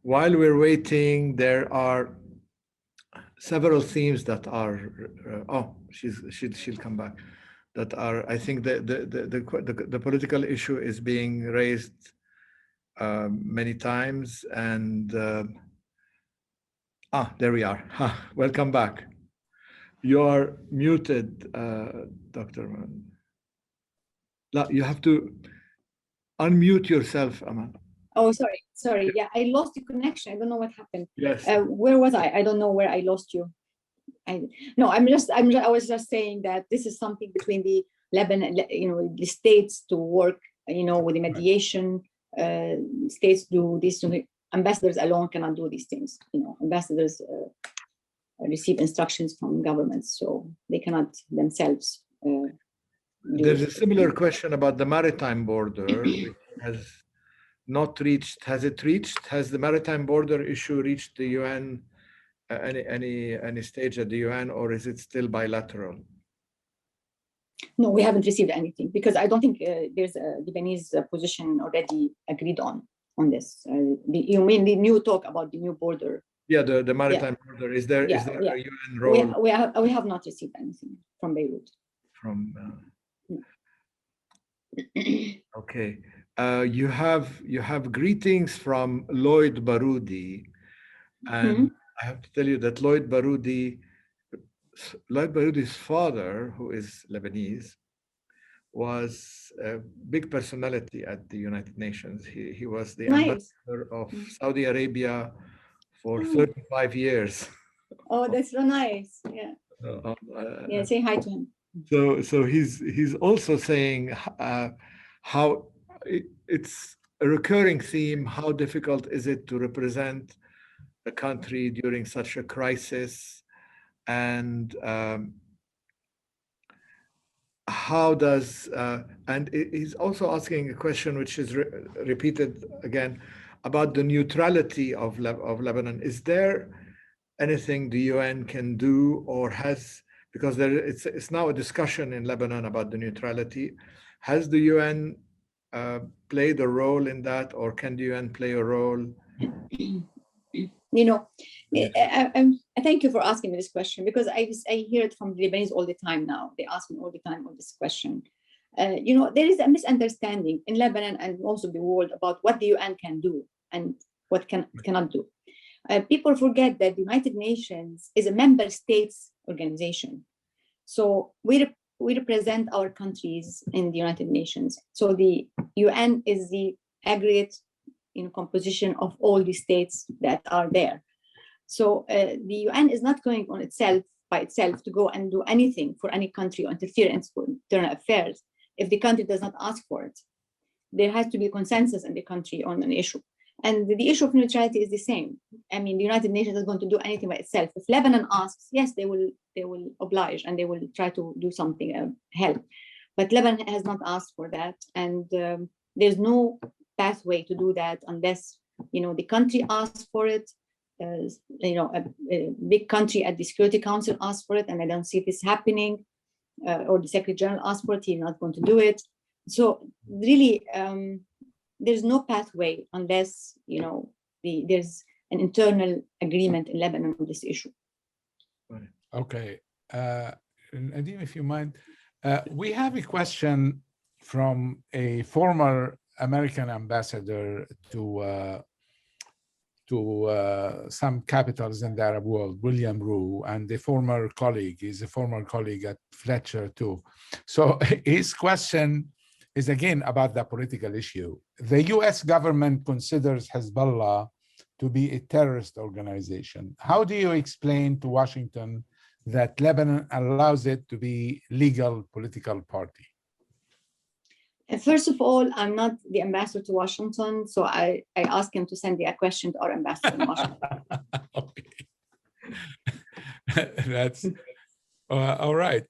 while we're waiting, there are several themes that are. She'll come back. That are, I think, the political issue is being raised many times, and there we are. Welcome back. You are muted, Dr. Man. No, you have to unmute yourself, Amal. Oh, sorry. Yeah, I lost the connection. I don't know what happened. Yes. Where was I? I don't know where I lost you. I was just saying that this is something between the Lebanon, the states to work, with the mediation. States do this. Ambassadors alone cannot do these things. Ambassadors receive instructions from governments, so they cannot themselves. There's a similar question about the maritime border, which has not reached. Has it reached? Has the maritime border issue reached the UN? Any stage at the UN, or is it still bilateral? No, we haven't received anything because I don't think there's a Lebanese position already agreed on this. You mean the new talk about the new border? Yeah, the maritime border. Is there a UN role? We have not received anything from Beirut. Okay. You have greetings from Lloyd Baroudi, and I have to tell you that Lloyd Baroudi's father, who is Lebanese, was a big personality at the United Nations. He was the ambassador of Saudi Arabia for 35 years. Oh, that's so nice. Yeah. Yeah, say hi to him. So he's also saying how it's a recurring theme. How difficult is it to represent a country during such a crisis, and how does and he's also asking a question which is repeated again about the neutrality of Lebanon. Is there anything the UN can do or has, because it's now a discussion in Lebanon about the neutrality. Has the UN played a role in that, or can the UN play a role? I thank you for asking me this question, because I hear it from the Lebanese all the time now. They ask me all the time on this question. There is a misunderstanding in Lebanon and also the world about what the UN can do and what cannot do. People forget that the United Nations is a member states organization. So we represent our countries in the United Nations. So the UN is the aggregate composition of all the states that are there. So the UN is not going on by itself to go and do anything for any country or interfere in internal affairs if the country does not ask for it. There has to be consensus in the country on an issue. And the issue of neutrality is the same. I mean, the United Nations is going to do anything by itself. If Lebanon asks, yes, they will oblige and they will try to do something, help. But Lebanon has not asked for that. And there's no pathway to do that unless, the country asks for it. A big country at the Security Council asks for it, and I don't see this happening. Or the Secretary General asks for it, he's not going to do it. So really, there's no pathway unless there's an internal agreement in Lebanon on this issue. Okay, Nadim, if you mind, we have a question from a former American ambassador to some capitals in the Arab world, William Rue, and he's a former colleague at Fletcher too. So his question is again about the political issue. The US government considers Hezbollah to be a terrorist organization. How do you explain to Washington that Lebanon allows it to be legal political party? First of all, I'm not the ambassador to Washington, so I ask him to send the question to our ambassador in Washington. Okay. That's all right.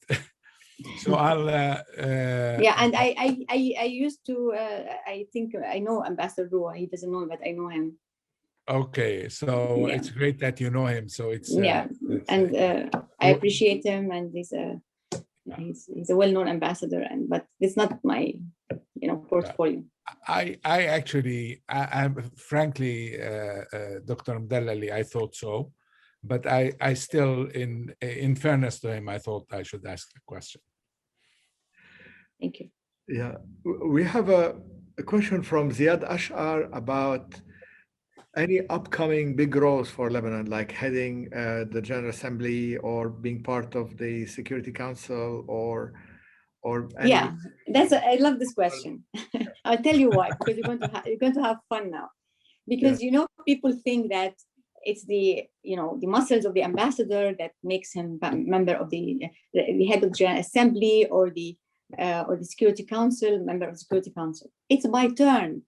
So I'll and I used to I think I know Ambassador Rua. He doesn't know, but I know him. Okay, so it's great that you know him. So it's I appreciate him, and he's a well-known ambassador, but it's not my portfolio. I'm frankly, Dr. Mudallali, I thought so, but I still, in fairness to him, I thought I should ask the question. Thank you. Yeah, we have a question from Ziad Ashar about any upcoming big roles for Lebanon, like heading the General Assembly or being part of the Security Council or any? Yeah, I love this question. I'll tell you why, because you're going to have fun now. Because people think that it's the muscles of the ambassador that makes him member of the head of the General Assembly or the Security Council, member of the Security Council. It's by turn.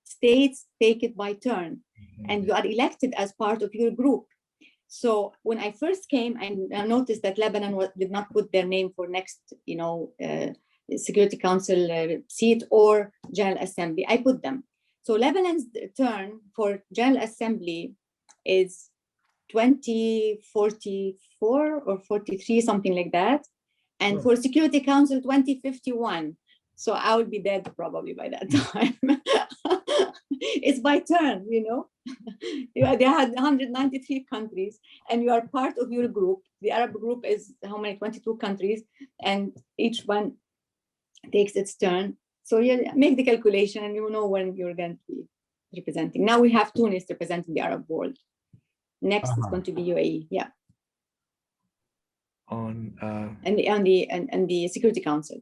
States take it by turn, and you are elected as part of your group. So when I first came, I noticed that Lebanon did not put their name for next, Security Council seat or General Assembly. I put them. So Lebanon's turn for General Assembly is 2044 or 43, something like that. And for Security Council, 2051. So I will be dead probably by that time. It's by turn, They had 193 countries, and you are part of your group. The Arab group is how many? 22 countries, and each one takes its turn. So you make the calculation, and you know when you're going to be representing. Now we have Tunis representing the Arab world. Next is going to be UAE. Yeah. On the Security Council.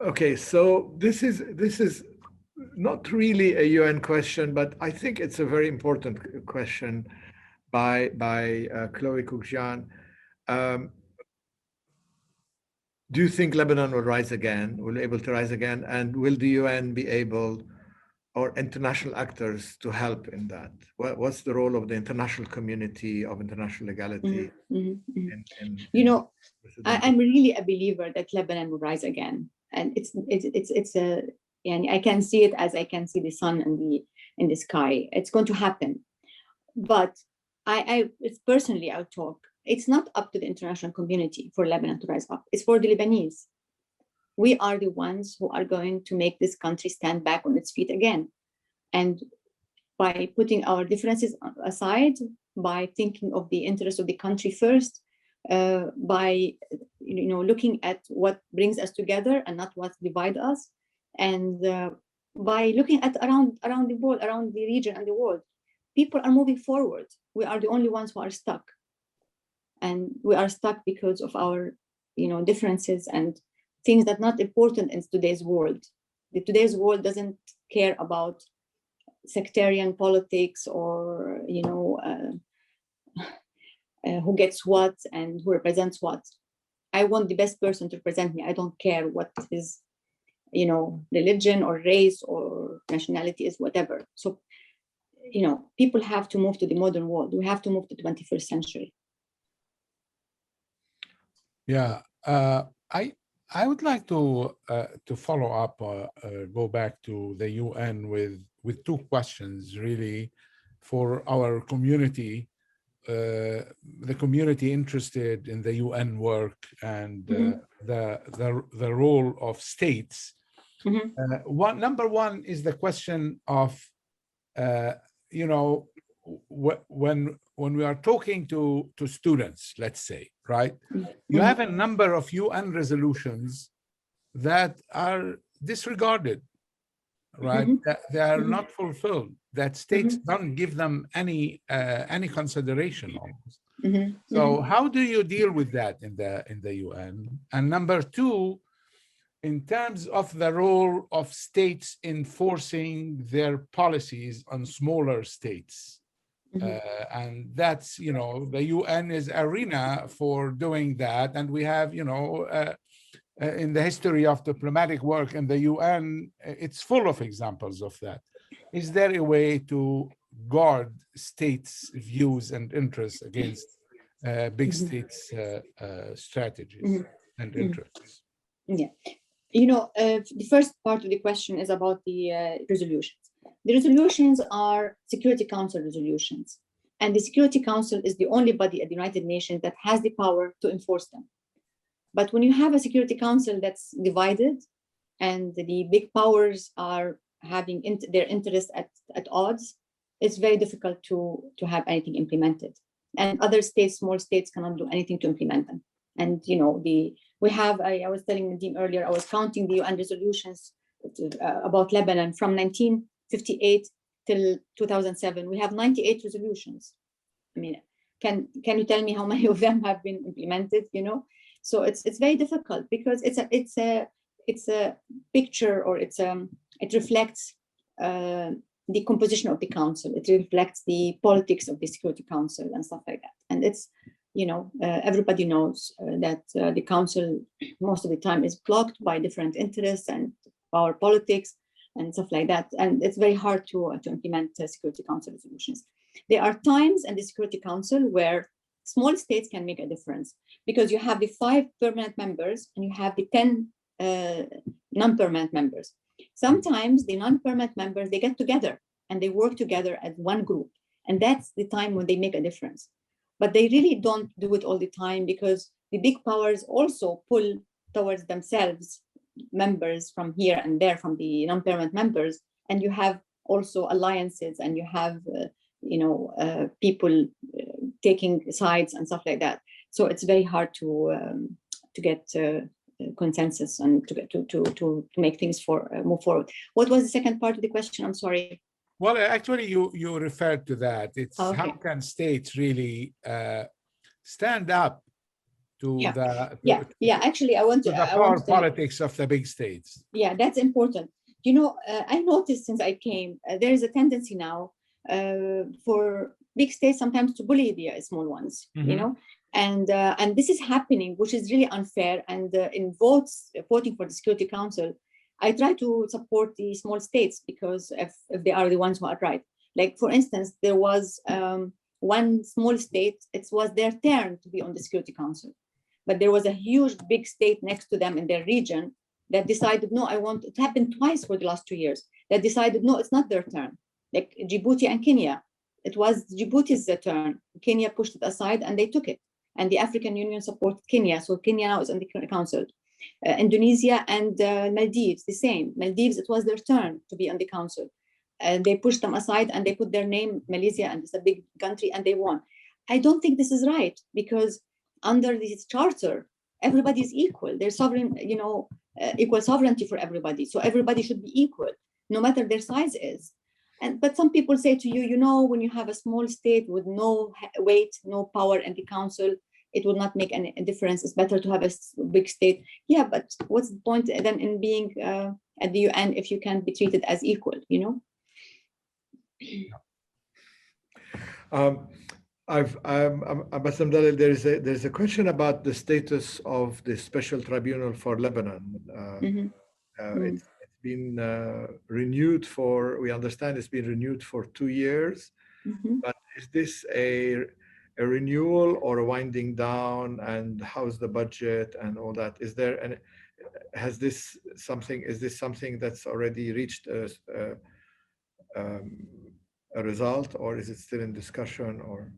Okay, so this is not really a UN question, but I think it's a very important question by Chloe Koukjian. Do you think Lebanon will rise again, will be able to rise again, and will the UN be able, or international actors, to help in that? What's the role of the international community of international legality? I'm really a believer that Lebanon will rise again, and it's and I can see it as I can see the sun in the sky. It's going to happen, but it's personally, I'll talk. It's not up to the international community for Lebanon to rise up. It's for the Lebanese. We are the ones who are going to make this country stand back on its feet again, and by putting our differences aside, by thinking of the interest of the country first. By looking at what brings us together and not what divides us, and by looking at around the world, around the region and the world, people are moving forward. We are the only ones who are stuck, and we are stuck because of our differences and things that are not important in today's world. Today's world doesn't care about sectarian politics or who gets what and who represents what. I want the best person to represent me. I don't care what his, religion or race or nationality is, whatever. So, people have to move to the modern world. We have to move to the 21st century. Yeah, I would like to follow up, go back to the UN with two questions, really, for our community. The community interested in the UN work and the role of states. Number one is the question of when we are talking to students, let's say, right? You have a number of UN resolutions that are disregarded, right? They are not fulfilled, that states don't give them any consideration almost. So how do you deal with that in the UN? And number two, in terms of the role of states enforcing their policies on smaller states. And that's, the UN is arena for doing that. And we have, in the history of diplomatic work in the UN, it's full of examples of that. Is there a way to guard states' views and interests against big states' strategies and interests? Yeah. The first part of the question is about the resolutions. The resolutions are Security Council resolutions. And the Security Council is the only body at the United Nations that has the power to enforce them. But when you have a Security Council that's divided and the big powers are having their interests at odds, it's very difficult to have anything implemented. And other states, small states, cannot do anything to implement them. And I was telling Nadeem earlier, I was counting the UN resolutions about Lebanon from 1958 till 2007. We have 98 resolutions. I mean, can you tell me how many of them have been implemented? You know, so it's very difficult because it's a picture, or it reflects the composition of the council. It reflects the politics of the Security Council and stuff like that. And it's, you know, everybody knows that the council most of the time is blocked by different interests and power politics and stuff like that. And it's very hard to implement Security Council resolutions. There are times in the Security Council where small states can make a difference, because you have the 5 permanent members and you have the 10 non-permanent members. Sometimes the non-permanent members, they get together and they work together as one group. And that's the time when they make a difference. But they really don't do it all the time, because the big powers also pull towards themselves members from here and there, from the non-permanent members. And you have also alliances, and you have, people taking sides and stuff like that. So it's very hard to get consensus and to make things move forward. What was the second part of the question? I'm sorry. Well, actually, you referred to that. It's Okay. How can states really stand up to Actually, I want to the power politics of the big states. Yeah, that's important. You know, I noticed since I came, there is a tendency now for big states sometimes to bully the small ones. Mm-hmm. You know, and this is happening, which is really unfair. And in voting for the Security Council, I try to support the small states, because if they are the ones who are right. Like, for instance, there was one small state, it was their turn to be on the Security Council. But there was a huge big state next to them in their region that decided, no, it happened twice for the last 2 years, that decided, no, it's not their turn. Like Djibouti and Kenya, it was Djibouti's turn. Kenya pushed it aside and they took it. And the African Union supported Kenya. So Kenya now is on the council. Indonesia and Maldives, the same. Maldives, it was their turn to be on the council. And they pushed them aside and they put their name, Malaysia, and it's a big country, and they won. I don't think this is right, because under this charter, everybody is equal. There's sovereign, equal sovereignty for everybody. So everybody should be equal, no matter their size is. But some people say to you, when you have a small state with no weight, no power in the council, it would not make any difference. It's better to have a big state. Yeah, but what's the point then in being at the UN if you can't be treated as equal, Ambassador Mudallali, there's a question about the status of the Special Tribunal for Lebanon. It's been renewed we understand it's been renewed for 2 years, but is this a renewal or a winding down, and how's the budget and all that? Is this something that's already reached a result, or is it still in discussion? Or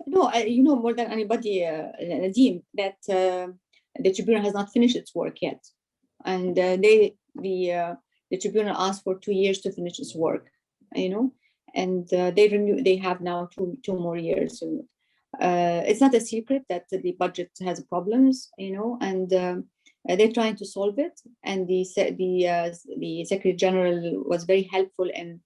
no, more than anybody, Nadeem, that the tribunal has not finished its work yet, and the tribunal asked for 2 years to finish its work, and they have now two more years. It's not a secret that the budget has problems, and they're trying to solve it. And the Secretary General was very helpful in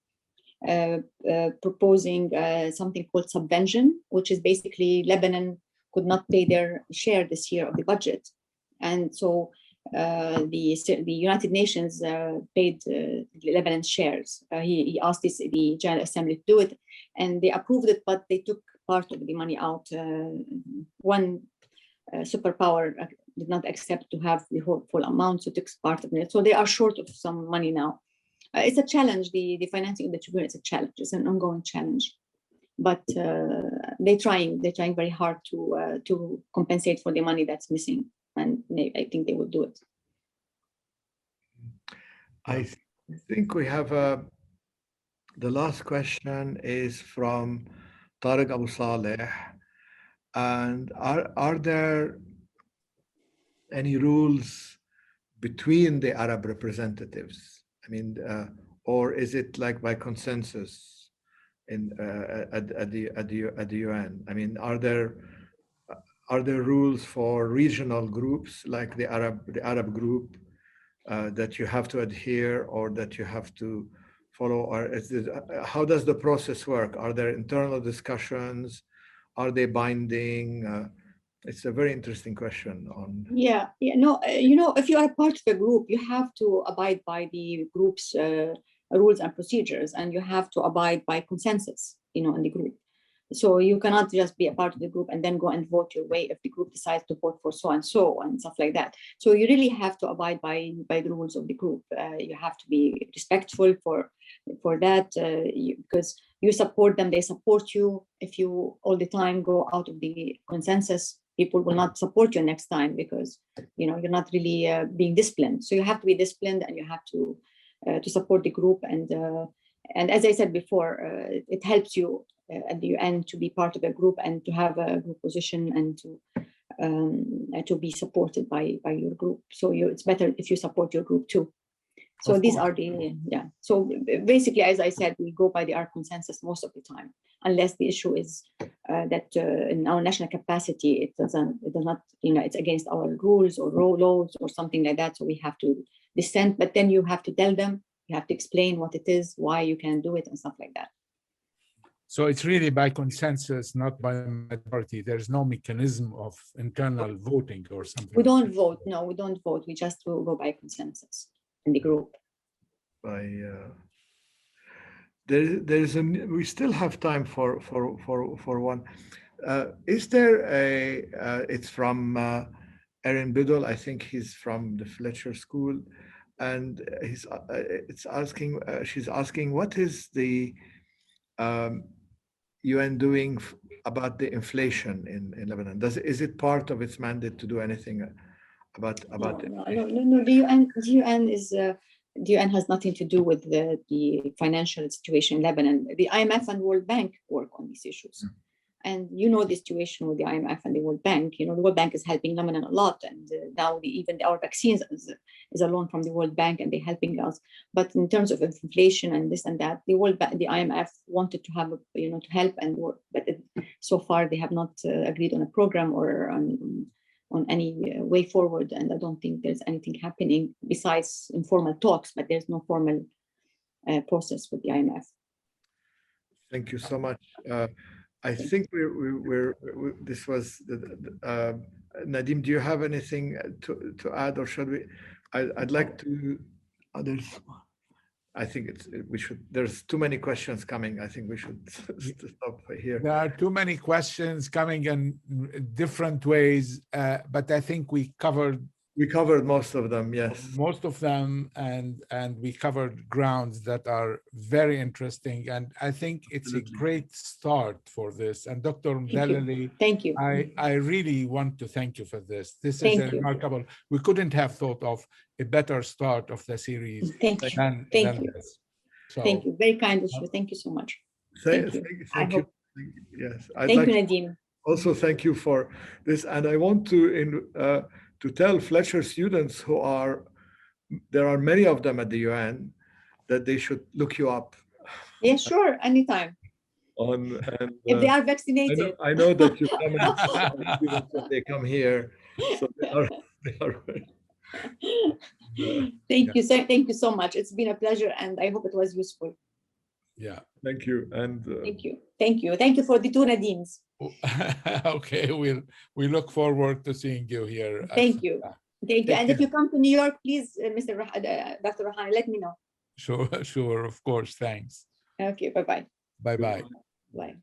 proposing something called subvention, which is basically Lebanon could not pay their share this year of the budget, and so the United Nations paid Lebanon's shares. He asked the General Assembly to do it, and they approved it, but they took part of the money out. One superpower did not accept to have the whole full amount, so took part of it. So they are short of some money now. It's a challenge. The financing of the tribunal is a challenge. It's an ongoing challenge, but they're trying very hard to compensate for the money that's missing. And I think they will do it. I think we have the last question is from Tariq Abu Saleh. And are there any rules between the Arab representatives? I mean, or is it like by consensus at the UN? I mean, are there rules for regional groups like the Arab group that you have to adhere or that you have to follow? Or how does the process work? Are there internal discussions? Are they binding? It's a very interesting question. If you are part of a group, you have to abide by the group's rules and procedures, and you have to abide by consensus, in the group. So you cannot just be a part of the group and then go and vote your way if the group decides to vote for so and stuff like that. So you really have to abide by the rules of the group. You have to be respectful for that, because you support them, they support you. If you all the time go out of the consensus, people will not support you next time, because you're not really being disciplined. So you have to be disciplined, and you have to support the group. And as I said before, it helps you at the UN to be part of a group and to have a group position, and to be supported by your group. So it's better if you support your group too. So these are So basically, as I said, we go by our consensus most of the time, unless the issue is that in our national capacity, it does not, it's against our rules or laws or something like that. So we have to dissent, but then you have to tell them, you have to explain what it is, why you can do it, and stuff like that. So it's really by consensus, not by majority. There's no mechanism of internal voting or something. We don't vote. No, we don't vote. We just go by consensus in the group. We still have time for one. Is there it's from Erin Biddle. I think he's from the Fletcher School, and she's asking, what is the UN doing about the inflation in Lebanon? Is it part of its mandate to do anything about it? No. The UN has nothing to do with the financial situation in Lebanon. The IMF and World Bank work on these issues. And the situation with the IMF and the World Bank. The World Bank is helping Lebanon a lot, and now even our vaccines is a loan from the World Bank, and they're helping us. But in terms of inflation and this and that, the IMF wanted to have to help and work, but so far they have not agreed on a program or on any way forward. And I don't think there's anything happening besides informal talks, but there's no formal process with the IMF. Thank you so much. I think this was Nadim. Do you have anything to add, or should we? I'd like to. I think we should. There's too many questions coming. I think we should stop here. There are too many questions coming in different ways, but I think we covered most of them. Yes, most of them, and we covered grounds that are very interesting, and I think it's a great start for this. And Dr. Mudallali, thank you. I really want to thank you for this. This is remarkable. We couldn't have thought of a better start of the series. Thank you. Thank you. This. So, thank you. Very kind of you. Thank you so much. Thank you. Yes. Thank you, Nadim. Also, thank you for this, and I want to tell Fletcher students there are many of them at the UN, that they should look you up. Yeah, sure, anytime. If they are vaccinated. I know that you come and they come here, so they are Thank you, sir. Thank you so much. It's been a pleasure, and I hope it was useful. Yeah. Thank you. And thank you for the two Nadims. Okay, we look forward to seeing you here. Thank you. And if you come to New York, please, Dr. Rahani, let me know. Sure, of course. Thanks. Okay, bye-bye. Bye-bye. Bye.